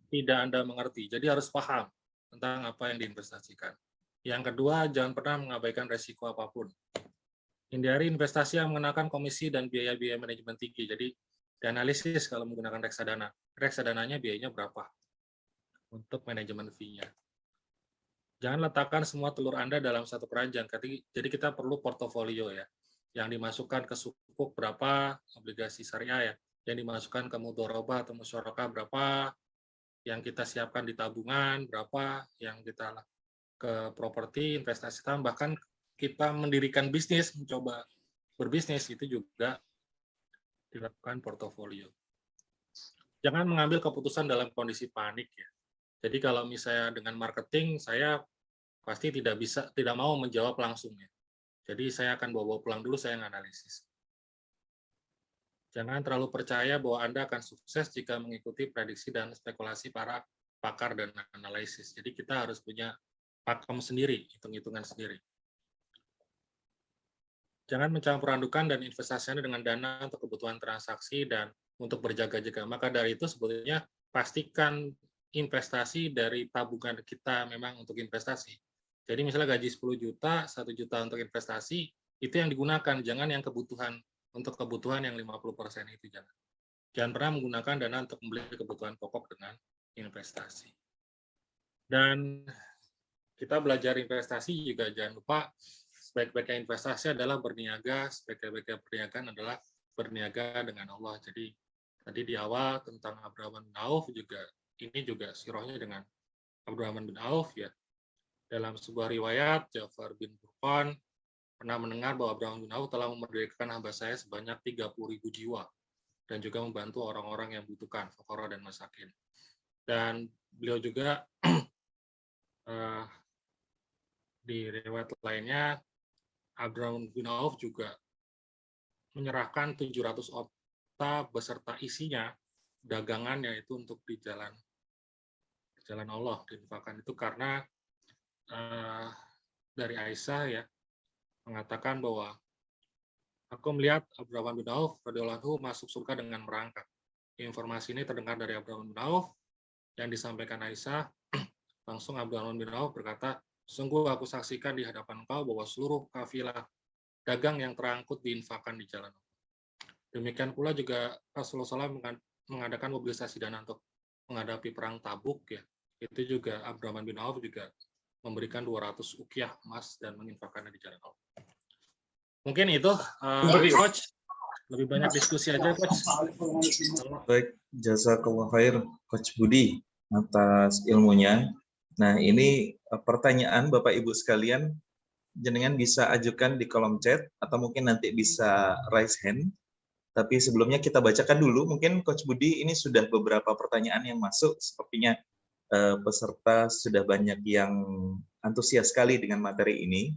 tidak Anda mengerti. Jadi harus paham tentang apa yang diinvestasikan. Yang kedua, jangan pernah mengabaikan resiko apapun. Hindari investasi yang mengenakan komisi dan biaya-biaya manajemen tinggi. Jadi dianalisis kalau menggunakan reksadana. Reksadananya biayanya berapa untuk manajemen fee-nya. Jangan letakkan semua telur Anda dalam satu keranjang. Jadi kita perlu portofolio ya. Yang dimasukkan ke sukuk berapa, obligasi syariah ya. Yang dimasukkan ke mudharabah atau musyarakah berapa, yang kita siapkan di tabungan berapa, yang kita ke properti, investasi saham, bahkan kita mendirikan bisnis, mencoba berbisnis, itu juga dilakukan portofolio. Jangan mengambil keputusan dalam kondisi panik ya. Jadi kalau misalnya dengan marketing, saya pasti tidak mau menjawab langsung ya. Jadi saya akan bawa pulang dulu, saya menganalisis. Jangan terlalu percaya bahwa Anda akan sukses jika mengikuti prediksi dan spekulasi para pakar dan analisis. Jadi kita harus punya pakem sendiri, hitung-hitungan sendiri. Jangan mencampur adukan dan investasi Anda dengan dana untuk kebutuhan transaksi dan untuk berjaga-jaga. Maka dari itu sebetulnya pastikan investasi dari tabungan kita memang untuk investasi. Jadi misalnya gaji 10 juta, 1 juta untuk investasi, itu yang digunakan, jangan yang kebutuhan, untuk kebutuhan yang 50% itu jangan. Jangan pernah menggunakan dana untuk membeli kebutuhan pokok dengan investasi. Dan kita belajar investasi juga jangan lupa, sebaik-baiknya investasi adalah berniaga, sebaik-baiknya perniagaan adalah berniaga dengan Allah. Jadi tadi di awal tentang Abdurrahman bin Auf juga, ini juga sirahnya dengan Abdurrahman bin Auf ya. Dalam sebuah riwayat, Ja'far bin Burqan pernah mendengar bahwa Abdurrahman bin Auf telah memerdekakan hamba saya sebanyak 30.000 jiwa dan juga membantu orang-orang yang membutuhkan, fuqara dan masakin. Dan beliau juga di riwayat lainnya, Abdurrahman bin Auf juga menyerahkan 700 onta beserta isinya, dagangannya itu untuk di jalan Allah diinfakkan itu karena dari Aisyah ya mengatakan bahwa aku melihat Abdurrahman bin Auf radhiyallahu anhu masuk surga dengan merangkak. Informasi ini terdengar dari Abdurrahman bin Auf yang disampaikan Aisyah. Langsung Abdurrahman bin Auf berkata, sungguh aku saksikan di hadapan engkau bahwa seluruh kafilah dagang yang terangkut diinfakkan di jalan Allah. Demikian pula juga Rasulullah SAW mengadakan mobilisasi dana untuk menghadapi perang Tabuk ya. Itu juga Abdurrahman bin Auf juga memberikan 200 uqiyah emas dan menginfakkannya di jalan Allah. Mungkin itu, Coach. Lebih banyak diskusi aja, Coach. Baik, jazakallah khair, Coach Budi, atas ilmunya. Nah, ini pertanyaan Bapak Ibu sekalian, jenengan bisa ajukan di kolom chat, atau mungkin nanti bisa raise hand. Tapi sebelumnya kita bacakan dulu, mungkin Coach Budi ini sudah beberapa pertanyaan yang masuk, sepertinya peserta sudah banyak yang antusias sekali dengan materi ini.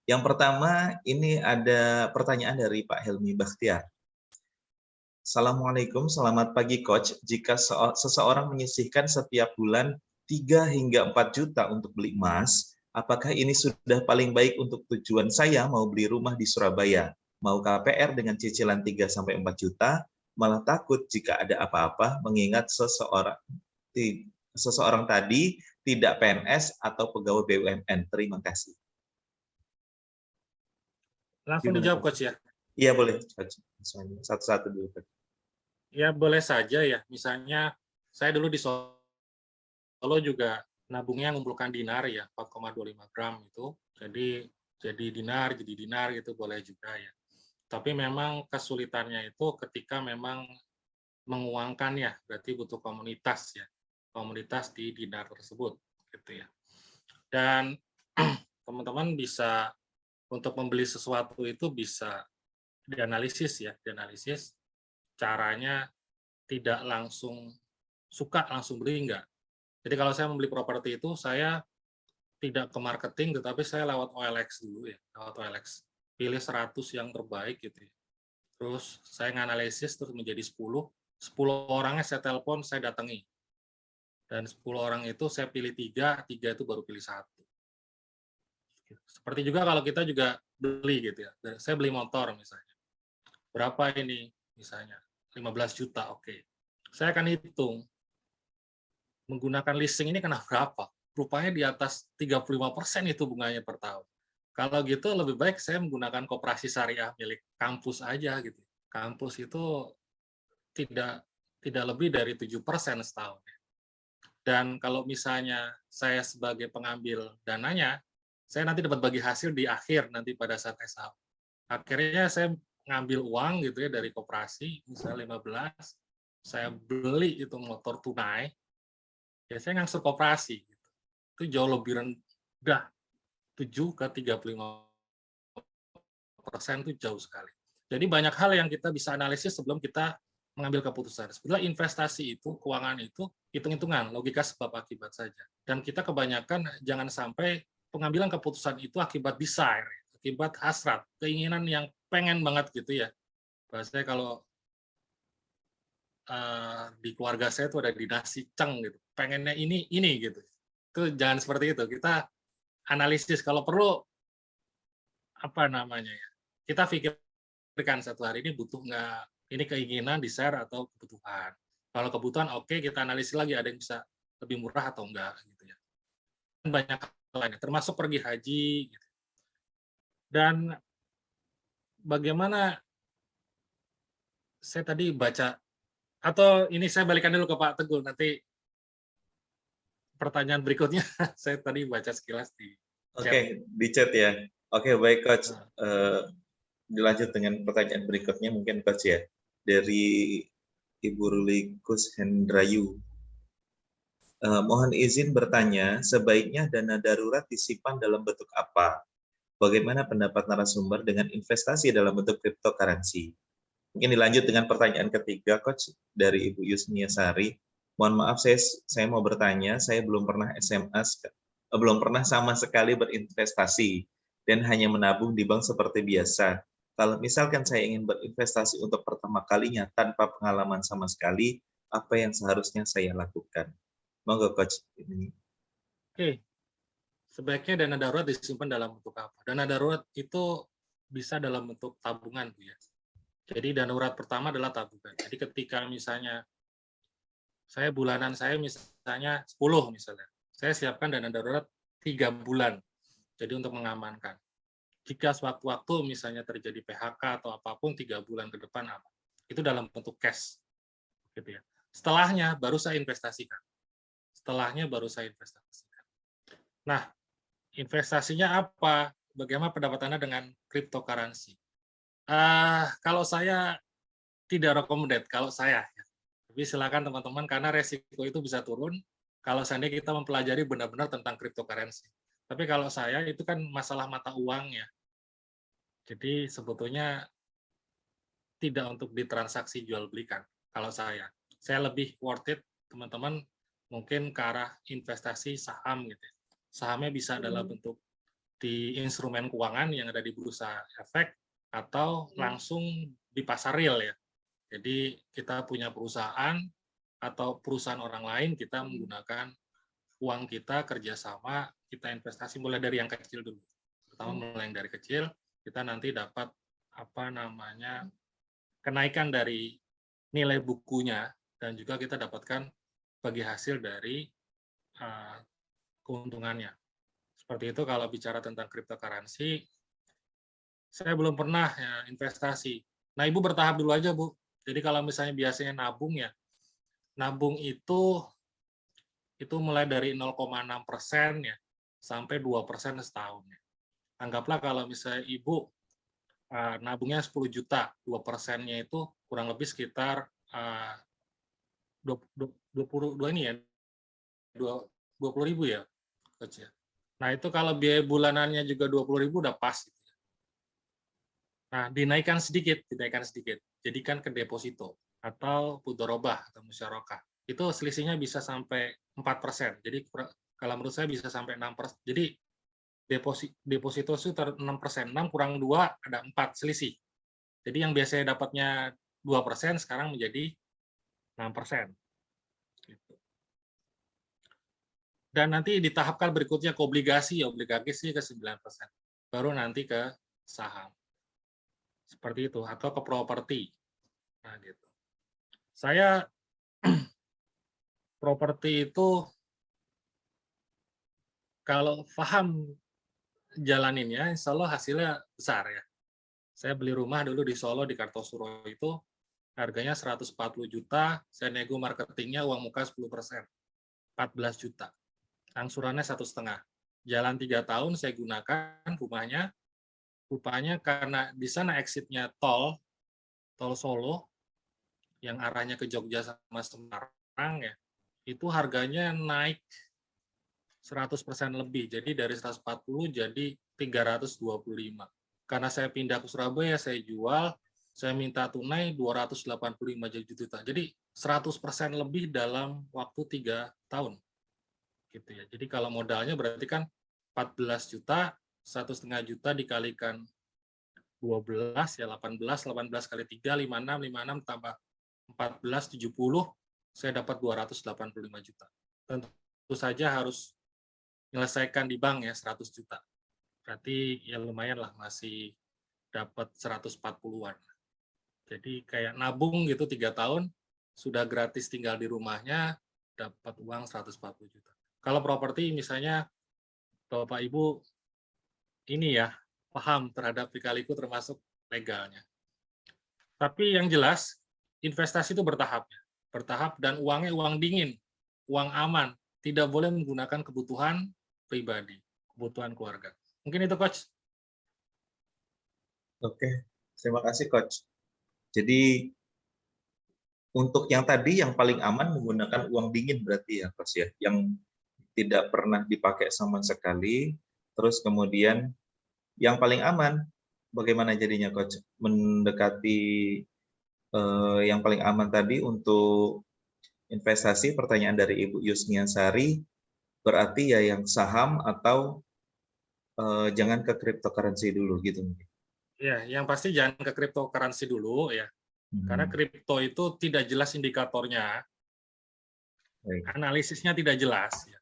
Yang pertama, ini ada pertanyaan dari Pak Helmi Bakhtiar. Assalamualaikum, selamat pagi Coach. Jika seseorang menyisihkan setiap bulan 3 hingga 4 juta untuk beli emas, apakah ini sudah paling baik untuk tujuan saya mau beli rumah di Surabaya? Mau KPR dengan cicilan 3-4 juta, malah takut jika ada apa-apa mengingat seseorang tadi tidak PNS atau pegawai BUMN. Terima kasih. Langsung dijawab, Coach ya? Iya, boleh. Satu-satu dulu. Ya, boleh saja ya. Misalnya, saya dulu di Solo juga nabungnya ngumpulkan dinar ya, 4,25 gram itu. Jadi dinar gitu boleh juga ya. Tapi memang kesulitannya itu ketika memang menguangkan ya, berarti butuh komunitas ya. Komunitas di dinar tersebut gitu ya. Dan teman-teman bisa untuk membeli sesuatu itu bisa dianalisis ya, dianalisis caranya tidak langsung suka langsung beli enggak. Jadi kalau saya membeli properti itu saya tidak ke marketing tetapi saya lewat OLX dulu ya, lewat OLX. Pilih 100 yang terbaik gitu ya. Terus saya nganalisis terus menjadi 10 orangnya saya telepon, saya datangi. Dan 10 orang itu saya pilih 3 itu baru pilih 1. Seperti juga kalau kita juga beli gitu ya. Saya beli motor misalnya. Berapa ini misalnya? 15 juta, oke. Saya akan hitung menggunakan leasing ini kena berapa. Rupanya di atas 35% itu bunganya per tahun. Kalau gitu lebih baik saya menggunakan koperasi syariah milik kampus aja gitu. Kampus itu tidak lebih dari 7% setahun. Dan kalau misalnya saya sebagai pengambil dananya, saya nanti dapat bagi hasil di akhir nanti pada saat SH. Akhirnya saya ngambil uang gitu ya dari koperasi, misalnya 15, saya beli itu motor tunai, ya saya ngangsur koperasi. Gitu. Itu jauh lebih rendah, 7 ke 35% itu jauh sekali. Jadi banyak hal yang kita bisa analisis sebelum kita mengambil keputusan. Sebenarnya investasi itu, keuangan itu, hitung-hitungan, logika sebab akibat saja. Dan kita kebanyakan jangan sampai pengambilan keputusan itu akibat desire, akibat hasrat, keinginan yang pengen banget gitu ya. Bahasanya kalau di keluarga saya itu ada dinasti Ceng gitu, pengennya ini gitu. Itu jangan seperti itu. Kita analisis kalau perlu apa namanya ya. Kita pikirkan satu hari ini butuh nggak, ini keinginan, desire atau kebutuhan. Kalau kebutuhan oke, kita analisis lagi ada yang bisa lebih murah atau enggak gitu ya. Dan banyak hal lainnya, termasuk pergi haji gitu. Dan bagaimana saya tadi baca, atau ini saya balikan dulu ke Pak Teguh, nanti pertanyaan berikutnya saya tadi baca sekilas di chat. Oke, di chat ya. Oke, baik Coach. Dilanjut dengan pertanyaan berikutnya mungkin Coach ya. Dari Ibu Rulikus Hendrayu. Mohon izin bertanya, sebaiknya dana darurat disimpan dalam bentuk apa? Bagaimana pendapat narasumber dengan investasi dalam bentuk cryptocurrency? Mungkin dilanjut dengan pertanyaan ketiga, Coach, dari Ibu Yusnia Sari. Mohon maaf, saya mau bertanya, saya belum pernah belum pernah sama sekali berinvestasi dan hanya menabung di bank seperti biasa. Kalau misalkan saya ingin berinvestasi untuk pertama kalinya tanpa pengalaman sama sekali, apa yang seharusnya saya lakukan? Monggo Coach. Oke, sebaiknya dana darurat disimpan dalam bentuk apa? Dana darurat itu bisa dalam bentuk tabungan, Bu ya. Jadi dana darurat pertama adalah tabungan. Jadi ketika misalnya bulanan saya misalnya 10 misalnya, saya siapkan dana darurat 3 bulan. Jadi untuk mengamankan. Jika sewaktu-waktu misalnya terjadi PHK atau apapun 3 bulan ke depan apa, itu dalam bentuk cash, gitu ya. Setelahnya baru saya investasikan. Nah, investasinya apa? Bagaimana pendapat Anda dengan cryptocurrency? Kalau saya tidak recommended, kalau saya. Tapi silakan teman-teman, karena resiko itu bisa turun kalau seandainya kita mempelajari benar-benar tentang cryptocurrency. Tapi kalau saya, itu kan masalah mata uang ya. Jadi sebetulnya tidak untuk ditransaksi jual belikan. Kalau saya lebih worth it teman-teman mungkin ke arah investasi saham gitu. Sahamnya bisa dalam bentuk di instrumen keuangan yang ada di bursa efek atau langsung di pasar real ya. Jadi kita punya perusahaan atau perusahaan orang lain, kita menggunakan uang kita kerjasama, kita investasi mulai dari yang kecil dulu. Pertama mulai dari kecil, kita nanti dapat kenaikan dari nilai bukunya dan juga kita dapatkan bagi hasil dari keuntungannya. Seperti itu kalau bicara tentang cryptocurrency. Saya belum pernah ya, investasi. Nah, Ibu bertahap dulu aja, Bu. Jadi kalau misalnya biasanya nabung ya, nabung itu mulai dari 0,6% ya sampai 2% setahun ya. Anggaplah kalau misalnya Ibu nabungnya 10 juta, 2%-nya itu kurang lebih sekitar 20.000 ya, Coach ya. Nah, itu kalau biaya bulanannya juga 20.000 udah pas. Nah, dinaikkan sedikit. Jadikan ke deposito atau mudharabah atau musyarakah. Itu selisihnya bisa sampai 4%. Jadi kalau menurut saya bisa sampai 6%. Jadi deposito itu 6%. 6 kurang 2 ada 4 selisih. Jadi yang biasanya dapatnya 2% sekarang menjadi 6%. Gitu. Dan nanti ditahapkan berikutnya ke obligasi ke 9%. Baru nanti ke saham. Seperti itu, atau ke properti. Nah, gitu. Saya properti itu kalau paham jalaninnya, insya Allah hasilnya besar ya. Saya beli rumah dulu di Solo, di Kartosuro itu, harganya 140 juta, saya nego marketingnya uang muka 10%, 14 juta. Angsurannya 1,5. Jalan 3 tahun saya gunakan rumahnya, rupanya karena di sana exitnya tol Solo, yang arahnya ke Jogja sama Semarang ya, itu harganya naik 100% lebih. Jadi dari 140 jadi 325. Karena saya pindah ke Surabaya, saya jual, saya minta tunai 285 juta. Jadi 100% lebih dalam waktu 3 tahun. Gitu ya. Jadi kalau modalnya berarti kan 14 juta, 1,5 juta dikalikan 12 ya 18 kali 3 56 tambah 14 70 saya dapat 285 juta. Tentu saja harus menyelesaikan di bank ya 100 juta. Berarti ya lumayan lah masih dapat 140-an. Jadi kayak nabung gitu 3 tahun sudah gratis tinggal di rumahnya dapat uang 140 juta. Kalau properti misalnya Bapak Ibu ini ya paham terhadap lika-liku termasuk legalnya. Tapi yang jelas investasi itu bertahap dan uangnya uang dingin, uang aman, tidak boleh menggunakan kebutuhan pribadi, kebutuhan keluarga. Mungkin itu Coach. Oke, terima kasih Coach. Jadi untuk yang tadi yang paling aman menggunakan uang dingin berarti ya Coach ya, yang tidak pernah dipakai sama sekali, terus kemudian yang paling aman, bagaimana jadinya Coach? Mendekati yang paling aman tadi untuk investasi, pertanyaan dari Ibu Yusniasari, berarti ya yang saham atau jangan ke cryptocurrency dulu gitu. Ya, yang pasti jangan ke cryptocurrency dulu ya. Karena kripto itu tidak jelas indikatornya, Baik, analisisnya tidak jelas. Ya.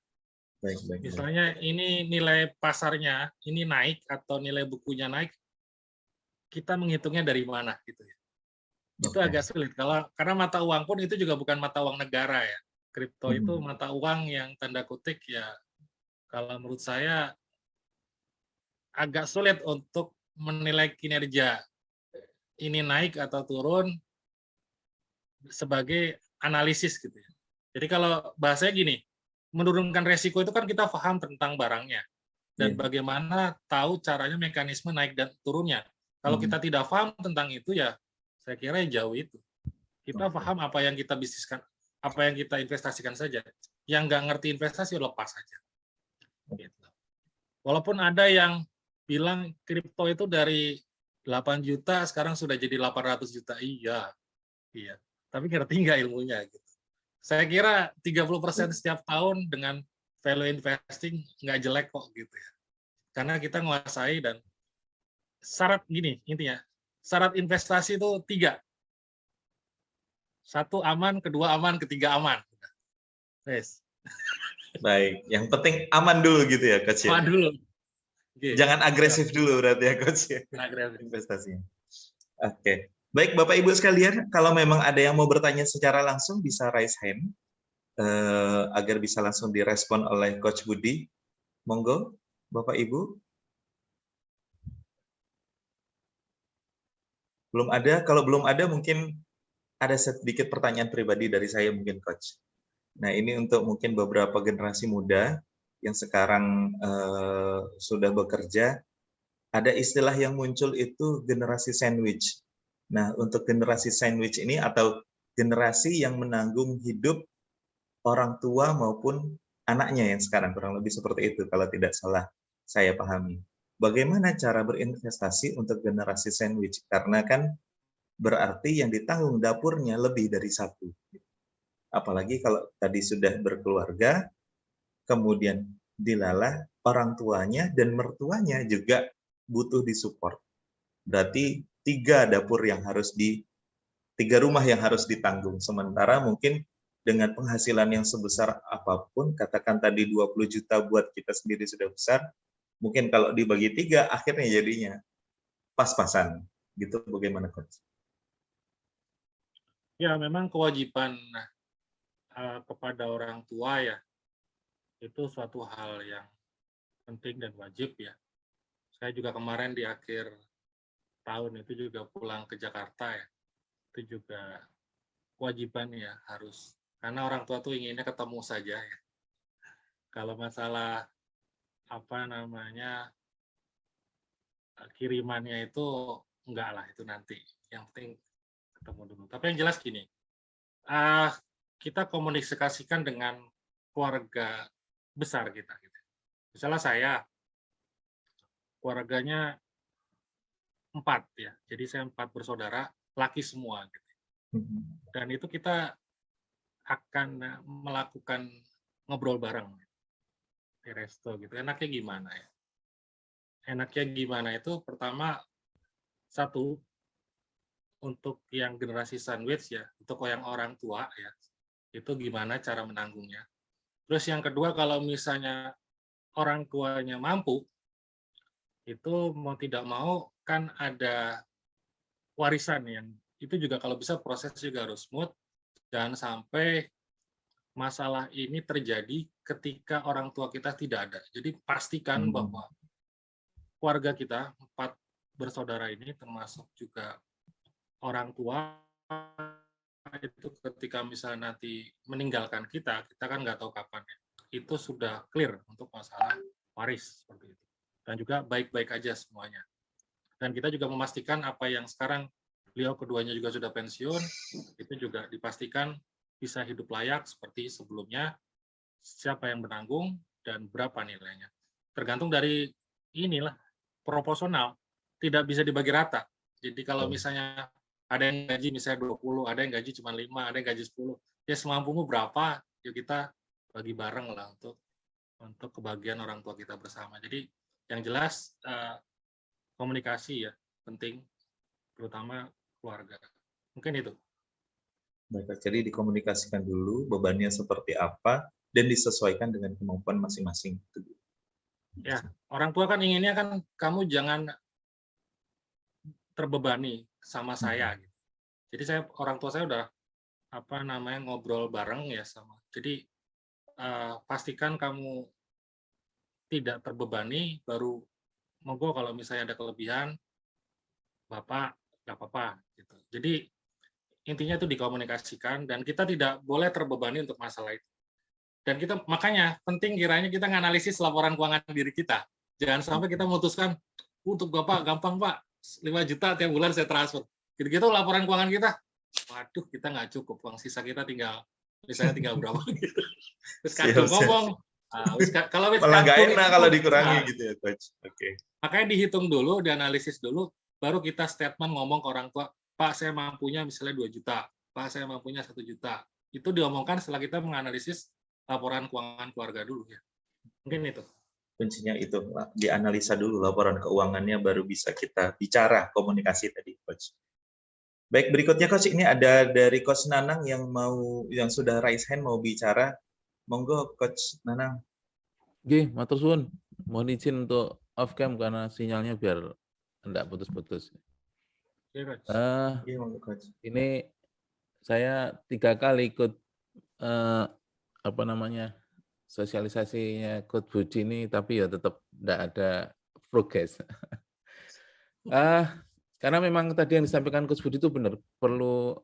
baik, baik. Misalnya ini nilai pasarnya, ini naik atau nilai bukunya naik, kita menghitungnya dari mana gitu ya. Itu Oke. agak sulit karena mata uang pun itu juga bukan mata uang negara ya. Kripto itu mata uang yang tanda kutip ya, kalau menurut saya agak sulit untuk menilai kinerja ini naik atau turun sebagai analisis gitu ya. Jadi kalau bahasanya gini, menurunkan resiko itu kan kita paham tentang barangnya dan bagaimana tahu caranya mekanisme naik dan turunnya. Kalau kita tidak paham tentang itu ya saya kira jauh itu. Kita paham apa yang kita bisniskan, apa yang kita investasikan saja. Yang nggak ngerti investasi lepas saja. Gitu. Walaupun ada yang bilang kripto itu dari 8 juta sekarang sudah jadi 800 juta. Iya. Tapi ngerti nggak ilmunya gitu. Saya kira 30% setiap tahun dengan value investing nggak jelek kok gitu ya. Karena kita menguasai dan syarat gini intinya. Syarat investasi itu 3. 1 aman, kedua aman, ketiga aman. Yes. Baik, yang penting aman dulu gitu ya Coach ya. Aman dulu. Okay. Jangan agresif dulu berarti ya Coach ya. Investasinya. Oke. Baik Bapak Ibu sekalian, kalau memang ada yang mau bertanya secara langsung bisa raise hand agar bisa langsung direspon oleh Coach Budi. Monggo Bapak Ibu. Belum ada, kalau belum ada mungkin ada sedikit pertanyaan pribadi dari saya mungkin Coach. Nah ini untuk mungkin beberapa generasi muda yang sekarang sudah bekerja, ada istilah yang muncul itu generasi sandwich. Nah untuk generasi sandwich ini atau generasi yang menanggung hidup orang tua maupun anaknya yang sekarang kurang lebih seperti itu kalau tidak salah saya pahami. Bagaimana cara berinvestasi untuk generasi sandwich? Karena kan berarti yang ditanggung dapurnya lebih dari satu. Apalagi kalau tadi sudah berkeluarga, kemudian dilalah orang tuanya dan mertuanya juga butuh disupport. Berarti 3 rumah yang harus ditanggung. Sementara mungkin dengan penghasilan yang sebesar apapun, katakan tadi 20 juta buat kita sendiri sudah besar, mungkin kalau dibagi 3 akhirnya jadinya pas-pasan. Gitu bagaimana Coach? Ya, memang kewajiban kepada orang tua ya, itu suatu hal yang penting dan wajib ya. Saya juga kemarin di akhir tahun itu juga pulang ke Jakarta ya, itu juga kewajiban ya harus. Karena orang tua tuh inginnya ketemu saja ya. Kalau masalah kirimannya itu enggak lah, itu nanti. Yang penting ketemu dulu. Tapi yang jelas gini, kita komunikasikan dengan keluarga besar kita. Gitu. Misalnya saya, keluarganya 4 ya, jadi saya 4 bersaudara, laki semua. Gitu. Dan itu kita akan melakukan ngobrol bareng di resto gitu. Enaknya gimana ya? Enaknya gimana itu pertama, satu, untuk yang generasi sandwich ya, untuk yang orang tua ya, itu gimana cara menanggungnya. Terus yang kedua, kalau misalnya orang tuanya mampu, itu mau tidak mau kan ada warisan yang itu juga kalau bisa proses juga harus smooth, jangan sampai masalah ini terjadi ketika orang tua kita tidak ada. Jadi pastikan bahwa keluarga kita 4 bersaudara ini termasuk juga orang tua itu ketika misalnya nanti meninggalkan kita kan nggak tahu kapan ya. Itu sudah clear untuk masalah waris seperti itu. Dan juga baik-baik aja semuanya. Dan kita juga memastikan apa yang sekarang beliau keduanya juga sudah pensiun, itu juga dipastikan bisa hidup layak seperti sebelumnya, siapa yang menanggung dan berapa nilainya. Tergantung dari inilah proporsional, tidak bisa dibagi rata. Jadi kalau misalnya ada yang gaji misalnya 20, ada yang gaji cuma 5, ada yang gaji 10, ya semampumu berapa, yuk kita bagi bareng lah untuk kebahagiaan orang tua kita bersama. Jadi yang jelas komunikasi ya penting, terutama keluarga. Mungkin itu. Baik, jadi dikomunikasikan dulu bebannya seperti apa dan disesuaikan dengan kemampuan masing-masing. Ya, orang tua kan inginnya kan kamu jangan terbebani sama saya. Gitu. Jadi orang tua saya udah ngobrol bareng ya sama. Jadi pastikan kamu tidak terbebani, baru monggo kalau misalnya ada kelebihan, Bapak nggak apa-apa. Gitu. Jadi intinya itu dikomunikasikan dan kita tidak boleh terbebani untuk masalah itu. Dan kita makanya penting kiranya kita menganalisis laporan keuangan diri kita. Jangan sampai kita memutuskan untuk Bapak gampang Pak, 5 juta tiap bulan saya transfer. Gitu-gitu laporan keuangan kita, waduh kita nggak cukup, uang sisa kita tinggal berapa gitu. Terus kadung ngomong, kalau malah nggak enak kalau dikurangi gitu ya Coach. Oke. Makanya dihitung dulu, dianalisis dulu, baru kita statement ngomong ke orang tua, Pak saya mampunya misalnya 2 juta, Pak saya mampunya 1 juta. Itu diomongkan setelah kita menganalisis laporan keuangan keluarga dulu ya. Mungkin itu. Kuncinya itu, dianalisa dulu laporan keuangannya baru bisa kita bicara komunikasi tadi Coach. Baik, berikutnya Coach, ini ada dari Coach Nanang yang sudah raise hand mau bicara. Monggo Coach Nanang. Oke, matur suwun. Mohon izin untuk off cam karena sinyalnya biar enggak putus-putus. Ini saya 3 kali ikut sosialisasinya Coach Budi ini, tapi ya tetap enggak ada progres. Karena memang tadi yang disampaikan Coach Budi itu benar, perlu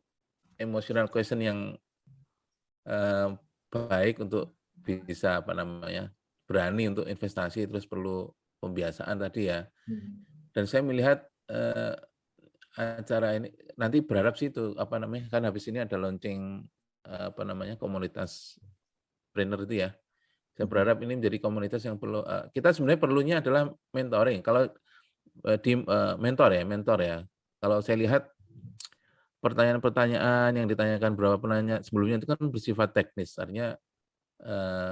emotional question yang baik untuk bisa berani untuk investasi, terus perlu pembiasaan tadi ya. Dan saya melihat acara ini nanti berharap sih itu kan habis ini ada launching komunitas trainer itu ya. Saya berharap ini menjadi komunitas yang perlu kita sebenarnya perlunya adalah mentoring. Kalau di mentor ya. Kalau saya lihat pertanyaan-pertanyaan yang ditanyakan beberapa penanya sebelumnya itu kan bersifat teknis. Artinya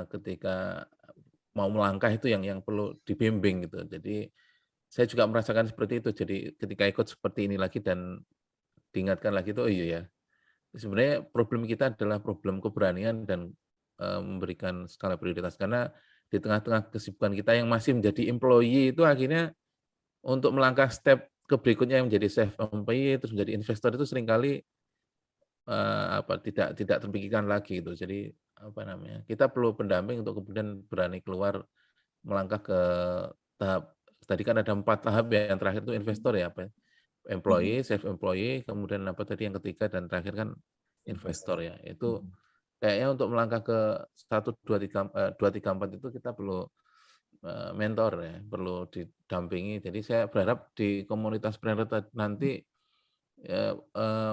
ketika mau melangkah itu yang perlu dibimbing gitu. Jadi saya juga merasakan seperti itu. Jadi ketika ikut seperti ini lagi dan diingatkan lagi itu, oh iya ya. Sebenarnya problem kita adalah problem keberanian dan memberikan skala prioritas. Karena di tengah-tengah kesibukan kita yang masih menjadi employee itu akhirnya untuk melangkah step ke berikutnya yang menjadi self employee terus menjadi investor itu seringkali tidak terpikirkan lagi gitu. Jadi kita perlu pendamping untuk kemudian berani keluar melangkah ke tahap tadi kan ada 4 tahap ya, yang terakhir itu investor ya, employee, self employee, kemudian yang ketiga dan terakhir kan investor ya. Itu kayaknya untuk melangkah ke 1 2 3 4 itu kita perlu mentor ya, perlu didampingi. Jadi saya berharap di komunitas trainer nanti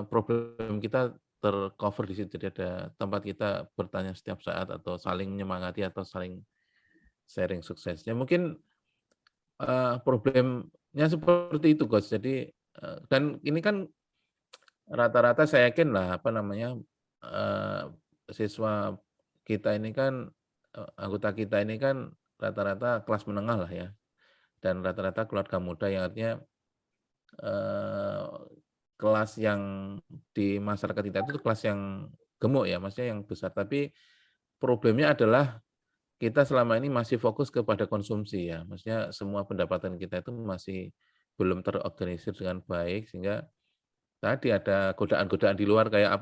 problem kita tercover di situ. Jadi ada tempat kita bertanya setiap saat atau saling menyemangati atau saling sharing suksesnya. Mungkin problemnya seperti itu, Coach. Jadi dan ini kan rata-rata saya yakin lah siswa kita ini kan anggota kita ini kan rata-rata kelas menengah lah ya. Dan rata-rata keluarga muda yang artinya kelas yang di masyarakat kita itu kelas yang gemuk ya, maksudnya yang besar. Tapi problemnya adalah kita selama ini masih fokus kepada konsumsi ya, maksudnya semua pendapatan kita itu masih belum terorganisir dengan baik sehingga tadi ada godaan-godaan di luar kayak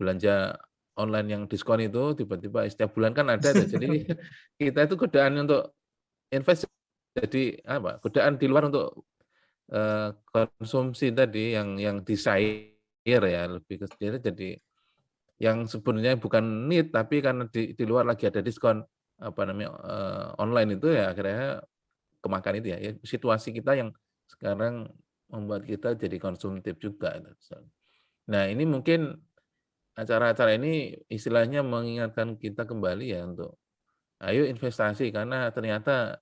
belanja online yang diskon itu tiba-tiba setiap bulan kan ada tuh. Jadi kita itu godaan untuk invest jadi godaan di luar untuk konsumsi tadi yang desire ya lebih ke jadi yang sebenarnya bukan need tapi karena di luar lagi ada diskon online itu ya akhirnya kemakan itu ya. Situasi kita yang sekarang membuat kita jadi konsumtif juga. Nah, ini mungkin acara-acara ini istilahnya mengingatkan kita kembali ya untuk ayo investasi karena ternyata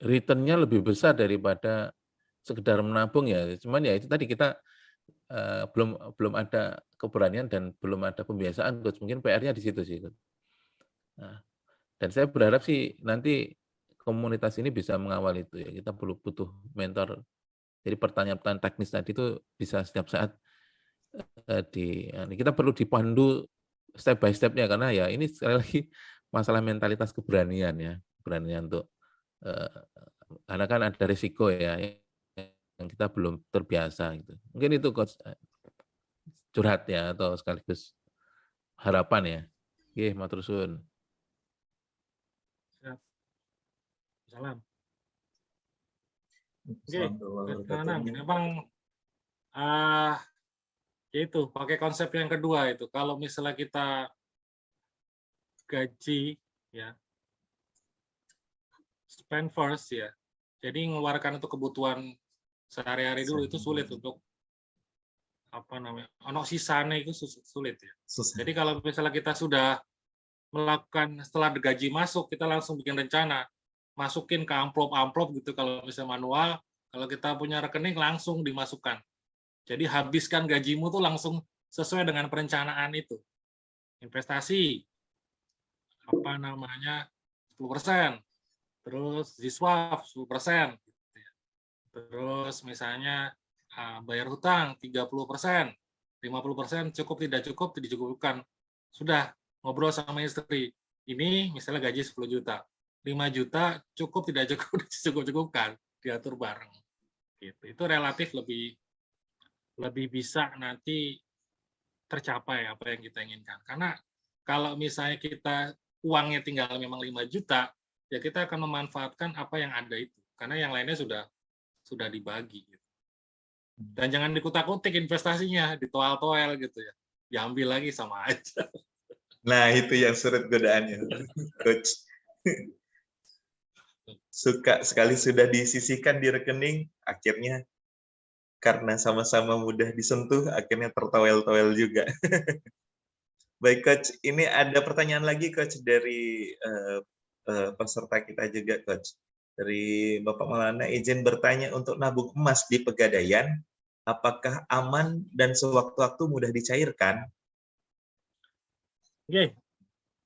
return-nya lebih besar daripada sekedar menabung ya. Cuman ya itu tadi kita belum ada keberanian dan belum ada pembiasaan, Coach. Mungkin PR-nya di situ sih, Coach. Nah, dan saya berharap sih nanti komunitas ini bisa mengawal itu ya. Kita perlu butuh mentor. Jadi pertanyaan-pertanyaan teknis tadi itu bisa setiap saat kita perlu dipandu step by step-nya, karena ya ini sekali lagi masalah mentalitas keberanian ya, keberanian untuk karena kan ada risiko ya yang kita belum terbiasa gitu. Mungkin itu Coach curhat ya atau sekaligus harapan ya. Nggih, matur suwun. Salam. Oke, memang itu pakai konsep yang kedua itu. Kalau misalnya kita gaji ya, spend first ya. Jadi mengeluarkan untuk kebutuhan sehari-hari dulu itu sulit untuk apa namanya, ono sisane itu sulit ya. Jadi kalau misalnya kita sudah melakukan setelah gaji masuk, kita langsung bikin rencana, masukin ke amplop gitu kalau misalnya manual, kalau kita punya rekening langsung dimasukkan. Jadi habiskan gajimu tuh langsung sesuai dengan perencanaan itu. Investasi apa namanya 10%, terus diswap 10%, terus misalnya bayar hutang 30%, 50% cukup tidak dicukupkan. Sudah ngobrol sama istri, ini misalnya gaji 10 juta, 5 juta cukup tidak cukup dicukupkan, diatur bareng. Gitu. Itu relatif lebih bisa nanti tercapai apa yang kita inginkan. Karena kalau misalnya kita uangnya tinggal memang 5 juta, ya kita akan memanfaatkan apa yang ada itu. Karena yang lainnya sudah dibagi. Gitu. Dan jangan dikutak-kutik investasinya, ditoal-toel gitu ya. Diambil lagi sama aja. Nah, itu yang sulit godaannya, Coach. Suka sekali sudah disisihkan di rekening, akhirnya karena sama-sama mudah disentuh, akhirnya tertoel-toel juga. Baik, Coach. Ini ada pertanyaan lagi, Coach, dari peserta kita juga, Coach. Dari Bapak Maulana, izin bertanya untuk nabung emas di Pegadaian, apakah aman dan sewaktu-waktu mudah dicairkan? Oke,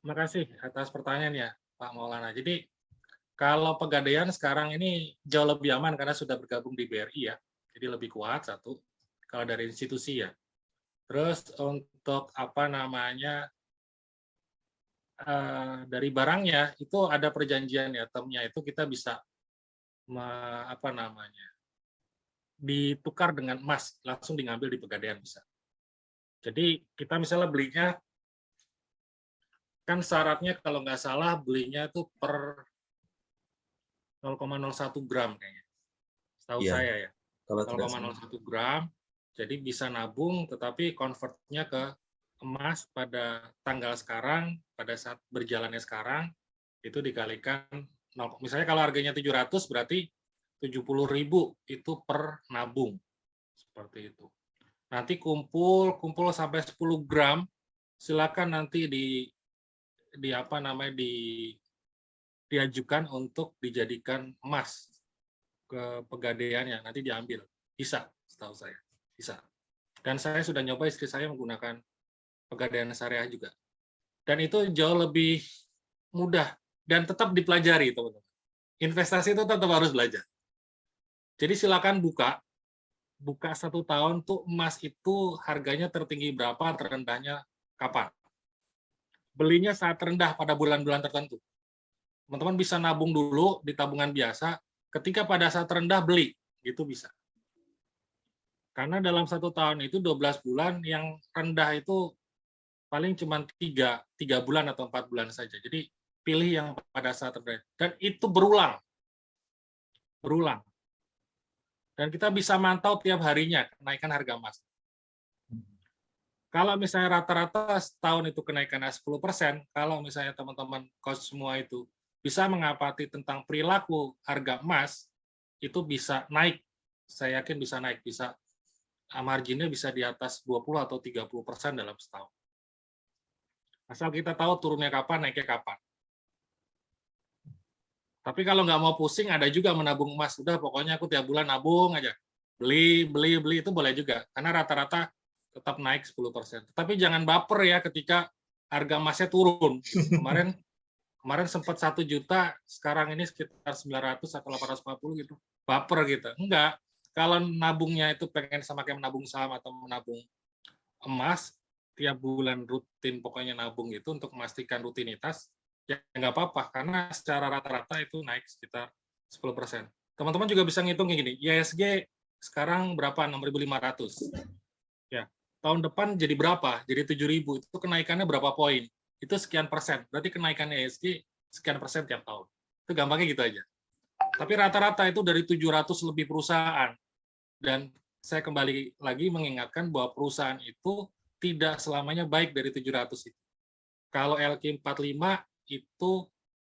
terima kasih atas pertanyaannya, Pak Maulana. Jadi, kalau Pegadaian sekarang ini jauh lebih aman karena sudah bergabung di BRI ya. Jadi lebih kuat satu, kalau dari institusi ya. Terus untuk apa namanya, dari barangnya, itu ada perjanjian ya, termnya itu kita bisa apa namanya, ditukar dengan emas, langsung diambil di Pegadaian bisa. Jadi kita misalnya belinya, kan syaratnya kalau nggak salah belinya itu per 0,01 gram kayaknya. Setahu saya ya. 0,01 gram. Jadi bisa nabung, tetapi convert-nya ke emas pada tanggal sekarang, pada saat berjalannya sekarang, itu dikalikan, misalnya kalau harganya 700, berarti 70.000 itu per nabung. Seperti itu. Nanti kumpul sampai 10 gram, silakan nanti diajukan untuk dijadikan emas ke Pegadaiannya, nanti diambil. Bisa, setahu saya. Bisa. Dan saya sudah nyoba, istri saya menggunakan Pegadaian Syariah juga. Dan itu jauh lebih mudah dan tetap dipelajari, teman-teman. Investasi itu tetap harus belajar. Jadi silakan buka 1 tahun tuh emas itu harganya tertinggi berapa, terendahnya kapan. Belinya saat rendah pada bulan-bulan tertentu. Teman-teman bisa nabung dulu di tabungan biasa, ketika pada saat rendah beli, gitu bisa. Karena dalam 1 tahun itu 12 bulan, yang rendah itu paling cuma 3 bulan atau 4 bulan saja. Jadi pilih yang pada saat rendah. Dan itu berulang. Dan kita bisa mantau tiap harinya kenaikan harga emas. Kalau misalnya rata-rata setahun itu kenaikannya 10%, kalau misalnya teman-teman coach semua itu bisa mengamati tentang perilaku harga emas, itu bisa naik. Saya yakin bisa naik, bisa marginnya bisa di atas 20 atau 30% dalam setahun. Asal kita tahu turunnya kapan, naiknya kapan. Tapi kalau nggak mau pusing, ada juga menabung emas. Udah, pokoknya aku tiap bulan nabung aja. beli itu boleh juga, karena rata-rata tetap naik 10%. Tapi jangan baper ya ketika harga emasnya turun. Kemarin sempat 1 juta, sekarang ini sekitar 900 atau 850 gitu. Baper gitu. Enggak. Kalau nabungnya itu pengen sama kayak menabung saham atau menabung emas, tiap bulan rutin pokoknya nabung itu untuk memastikan rutinitas, ya nggak apa-apa, karena secara rata-rata itu naik sekitar 10%. Teman-teman juga bisa ngitung kayak gini, IHSG sekarang berapa? 6.500. Ya, tahun depan jadi berapa? Jadi 7.000. Itu kenaikannya berapa poin? Itu sekian persen. Berarti kenaikan IHSG sekian persen tiap tahun. Itu gampangnya gitu aja. Tapi rata-rata itu dari 700 lebih perusahaan. Dan saya kembali lagi mengingatkan bahwa perusahaan itu tidak selamanya baik dari 700 itu. Kalau LQ45 itu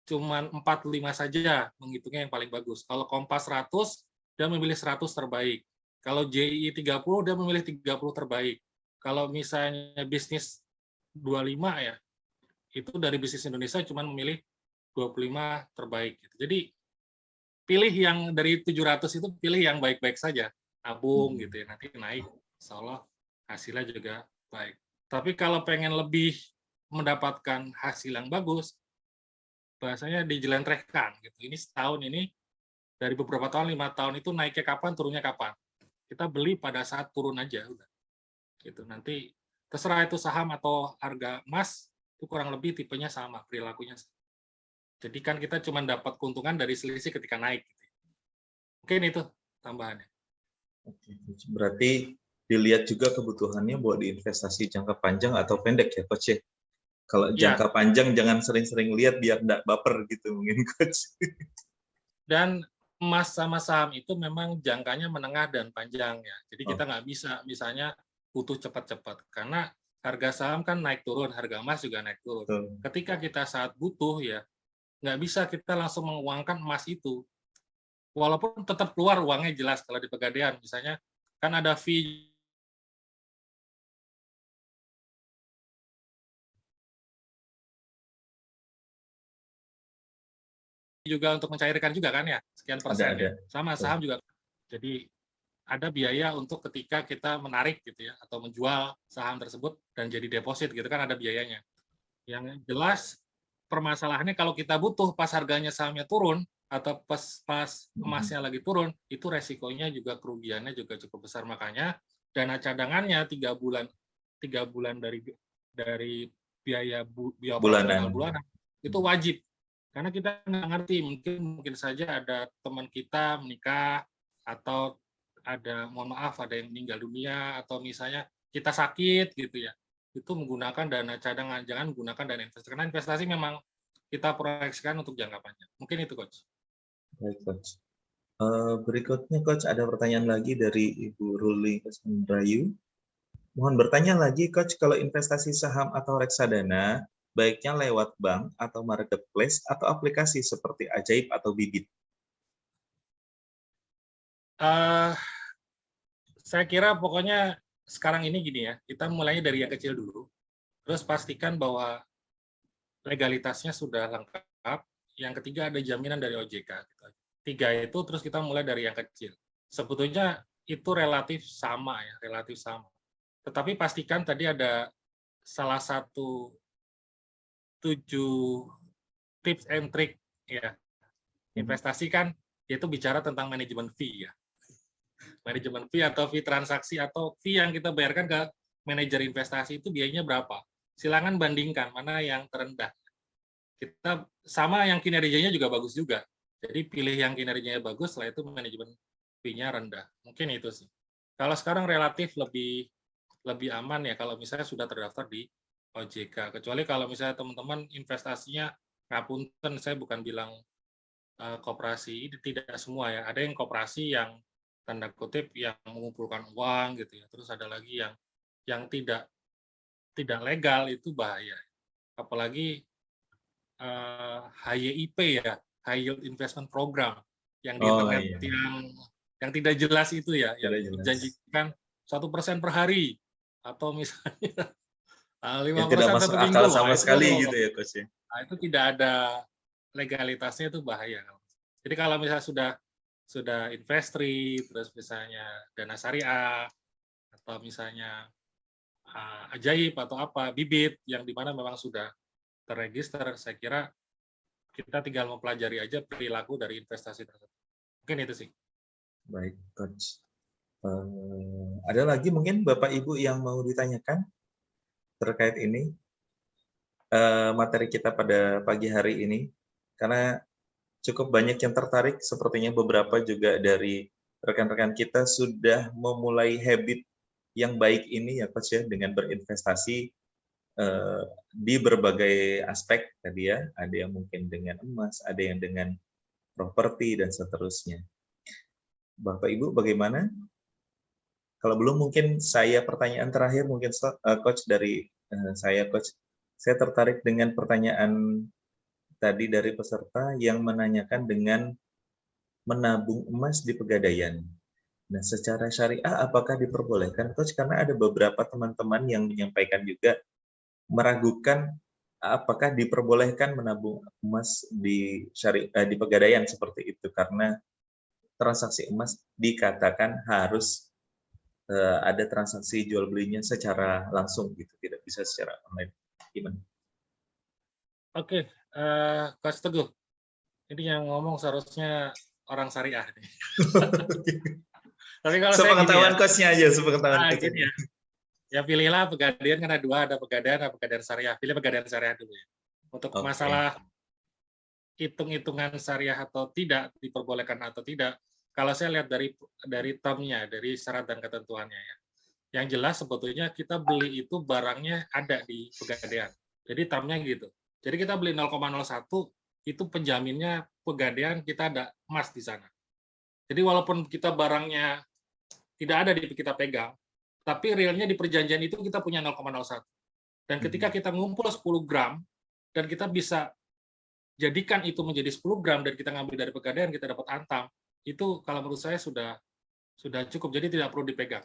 cuma 45 saja menghitungnya yang paling bagus. Kalau Kompas 100, dia memilih 100 terbaik. Kalau JII 30, dia memilih 30 terbaik. Kalau misalnya bisnis 25 ya, itu dari bisnis Indonesia cuma memilih 25 terbaik. Jadi pilih yang dari 700 itu pilih yang baik-baik saja. Nabung gitu ya, nanti naik. Insya Allah hasilnya juga baik. Tapi kalau pengen lebih mendapatkan hasil yang bagus, bahasanya dijelentrehkan gitu. Ini setahun ini dari beberapa tahun, 5 tahun itu naiknya kapan, turunnya kapan. Kita beli pada saat turun aja udah. Gitu. Nanti terserah itu saham atau harga emas, itu kurang lebih tipenya sama, perilakunya. Jadi kan kita cuma dapat keuntungan dari selisih ketika naik. Gitu. Mungkin itu tambahannya. Oke, berarti dilihat juga kebutuhannya buat diinvestasi jangka panjang atau pendek ya, Coach ya? Kalau jangka panjang jangan sering-sering lihat biar enggak baper gitu mungkin, Coach. Dan emas sama saham itu memang jangkanya menengah dan panjang ya. Jadi kita nggak bisa misalnya butuh cepat-cepat. Karena harga saham kan naik turun, harga emas juga naik turun. Ketika kita saat butuh ya, nggak bisa kita langsung menguangkan emas itu. Walaupun tetap keluar uangnya jelas kalau di Pegadaian. Misalnya kan ada fee juga untuk mencairkan juga kan ya, sekian persen ya. Sama saham juga. Jadi ada biaya untuk ketika kita menarik gitu ya, atau menjual saham tersebut dan jadi deposit gitu kan ada biayanya. Yang jelas permasalahannya kalau kita butuh pas harganya sahamnya turun atau pas emasnya lagi turun, itu resikonya juga kerugiannya juga cukup besar. Makanya dana cadangannya 3 bulan dari biaya bulanan itu wajib. Karena kita nggak ngerti, mungkin saja ada teman kita menikah atau ada, mohon maaf, ada yang meninggal dunia atau misalnya kita sakit gitu ya. Itu menggunakan dana cadangan, jangan menggunakan dana investasi. Karena investasi memang kita proyeksikan untuk jangka panjang. Mungkin itu, Coach. Baik, Coach. Berikutnya, Coach, ada pertanyaan lagi dari Ibu Ruli Rayu. Mohon bertanya lagi, Coach, kalau investasi saham atau reksadana, baiknya lewat bank atau marketplace atau aplikasi seperti Ajaib atau Bibit? Saya kira pokoknya sekarang ini gini ya, kita mulainya dari yang kecil dulu, terus pastikan bahwa legalitasnya sudah lengkap. Yang ketiga ada jaminan dari OJK. 3 itu terus kita mulai dari yang kecil. Sebetulnya itu relatif sama ya, relatif sama. Tetapi pastikan tadi ada salah satu 7 tips and trick ya. Investasi kan yaitu bicara tentang manajemen fee ya. Manajemen fee atau fee transaksi atau fee yang kita bayarkan ke manajer investasi itu biayanya berapa? Silakan bandingkan mana yang terendah. Kita sama yang kinerjanya juga bagus juga. Jadi pilih yang kinerjanya bagus, setelah itu manajemen fee-nya rendah. Mungkin itu sih. Kalau sekarang relatif lebih aman ya kalau misalnya sudah terdaftar di OJK. Kecuali kalau misalnya teman-teman investasinya, ngapunten, saya bukan bilang koperasi, tidak semua ya. Ada yang koperasi yang tanda kutip yang mengumpulkan uang gitu ya. Terus ada lagi yang tidak legal, itu bahaya. Apalagi HYIP ya, High Yield Investment Program yang di internet yang tidak jelas itu ya, yang menjanjikan 1% per hari atau misalnya 5% tidak masuk per minggu. Akal sama sekali gitu ya, Coach ya. Itu tidak ada legalitasnya, itu bahaya. Jadi kalau misalnya sudah sudah investri, terus misalnya dana syariah, atau misalnya ajaib atau apa, bibit, yang dimana memang sudah terregister, saya kira kita tinggal mempelajari aja perilaku dari investasi tersebut. Mungkin itu sih. Baik, Coach. Ada lagi mungkin Bapak Ibu yang mau ditanyakan terkait ini materi kita pada pagi hari ini? Karena cukup banyak yang tertarik, sepertinya beberapa juga dari rekan-rekan kita sudah memulai habit yang baik ini ya Coach ya, dengan berinvestasi di berbagai aspek tadi ya, ada yang mungkin dengan emas, ada yang dengan properti dan seterusnya. Bapak Ibu bagaimana? Kalau belum mungkin saya pertanyaan terakhir mungkin Coach dari saya Coach. Saya tertarik dengan pertanyaan tadi dari peserta yang menanyakan dengan menabung emas di Pegadaian. Nah, secara syariah apakah diperbolehkan, Coach? Karena ada beberapa teman-teman yang menyampaikan juga meragukan apakah diperbolehkan menabung emas di di Pegadaian seperti itu, karena transaksi emas dikatakan harus ada transaksi jual belinya secara langsung gitu, tidak bisa secara online. Gimana? Oke, Coach Teguh. Ini yang ngomong seharusnya orang syariah. Tapi kalau saya sepengetahuan gini Coach-nya aja, sepengetahuan Coach-nya. Ya pilihlah Pegadaian, kan ada dua, ada Pegadaian syariah. Pilih Pegadaian syariah dulu ya. Untuk masalah hitung-hitungan syariah atau tidak, diperbolehkan atau tidak, kalau saya lihat dari termnya, dari syarat dan ketentuannya ya. Yang jelas sebetulnya kita beli itu barangnya ada di Pegadaian. Jadi termnya gitu. Jadi kita beli 0,01 itu penjaminnya Pegadaian, kita ada emas di sana. Jadi walaupun kita barangnya tidak ada di kita pegang, tapi realnya di perjanjian itu kita punya 0,01. Dan ketika kita ngumpul 10 gram dan kita bisa jadikan itu menjadi 10 gram dan kita ngambil dari Pegadaian, kita dapat antam, itu kalau menurut saya sudah cukup, jadi tidak perlu dipegang.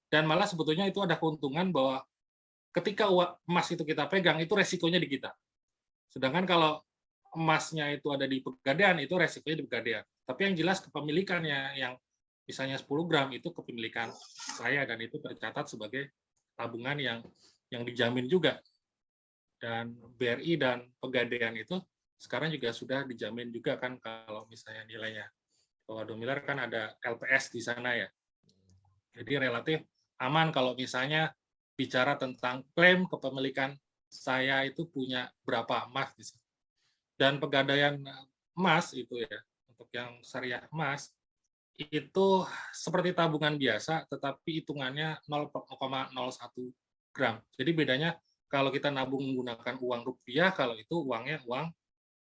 Dan malah sebetulnya itu ada keuntungan bahwa ketika emas itu kita pegang, itu resikonya di kita. Sedangkan kalau emasnya itu ada di Pegadaian, itu resikonya di Pegadaian. Tapi yang jelas kepemilikannya, yang misalnya 10 gram, itu kepemilikan saya, dan itu tercatat sebagai tabungan yang dijamin juga. Dan BRI dan Pegadaian itu sekarang juga sudah dijamin juga kan, kalau misalnya nilainya bawah 2 miliar kan ada LPS di sana ya. Jadi relatif aman kalau misalnya bicara tentang klaim kepemilikan saya itu punya berapa emas di sana. Dan Pegadaian emas itu ya, untuk yang syariah emas, itu seperti tabungan biasa, tetapi hitungannya 0,01 gram. Jadi bedanya kalau kita nabung menggunakan uang rupiah, kalau itu uangnya uang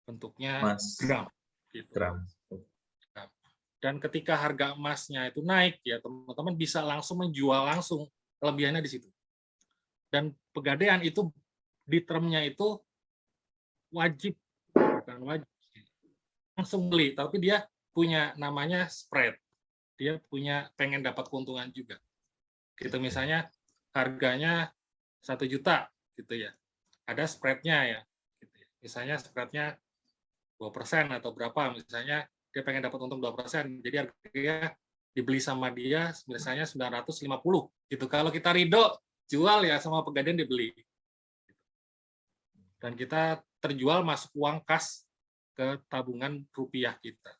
bentuknya Mas. gram. Gitu. Gram. Dan ketika harga emasnya itu naik, ya teman-teman bisa langsung menjual langsung, kelebihannya di situ. Dan Pegadaian itu di termnya itu wajib, bukan wajib, langsung beli, tapi dia punya namanya spread. Dia punya pengen dapat keuntungan juga. Gitu misalnya harganya 1 juta gitu ya. Ada spreadnya ya. Gitu ya. Misalnya spreadnya 2% atau berapa, misalnya dia pengen dapat untung 2%. Jadi harganya dibeli sama dia misalnya 950 gitu. Kalau kita ridho jual ya sama Pegadaian dibeli. Dan kita terjual masuk uang kas ke tabungan rupiah kita.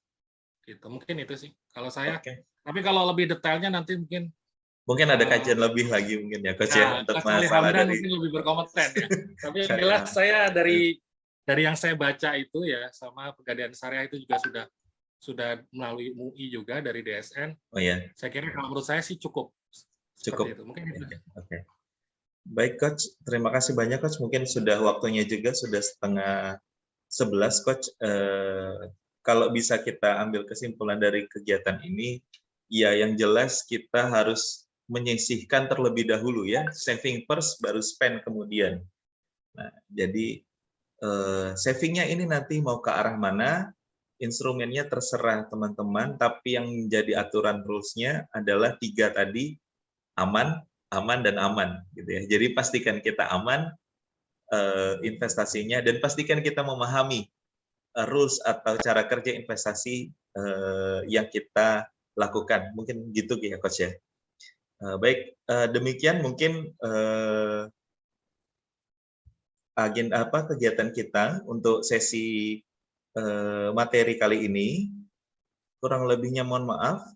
Gitu. Mungkin itu sih kalau saya. Tapi kalau lebih detailnya nanti mungkin ada kajian lebih lagi mungkin ya Coach ya, untuk masalah dari mungkin lebih berkompeten ya. Tapi yang jelas saya dari yang saya baca itu ya, sama Pegadaian Syariah itu juga sudah melalui MUI juga dari DSN. Oh ya. Saya kira kalau menurut saya sih cukup. Itu. Mungkin itu. Oke. Baik Coach, terima kasih banyak Coach. Mungkin sudah waktunya juga, sudah 10:30 Coach. Kalau bisa kita ambil kesimpulan dari kegiatan ini, ya yang jelas kita harus menyisihkan terlebih dahulu ya, saving first baru spend kemudian. Nah, jadi savingnya ini nanti mau ke arah mana, instrumennya terserah teman-teman, tapi yang menjadi aturan rules-nya adalah 3 tadi, aman, aman, dan aman. Gitu ya. Jadi pastikan kita aman investasinya, dan pastikan kita memahami rules atau cara kerja investasi yang kita lakukan. Mungkin gitu ya Coach ya. Baik, demikian mungkin kegiatan kita untuk sesi materi kali ini. Kurang lebihnya mohon maaf.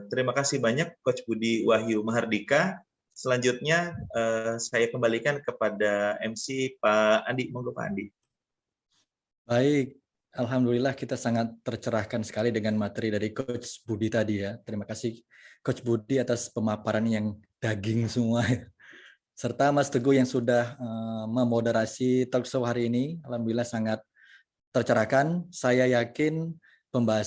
Terima kasih banyak Coach Budi Wahyu Mahardika. Selanjutnya saya kembalikan kepada MC Pak Andi. Monggo Pak Andi. Baik, alhamdulillah kita sangat tercerahkan sekali dengan materi dari Coach Budi tadi ya. Terima kasih Coach Budi atas pemaparan yang daging semua. Serta Mas Teguh yang sudah memoderasi talkshow hari ini. Alhamdulillah sangat tercerahkan. Saya yakin pembahasan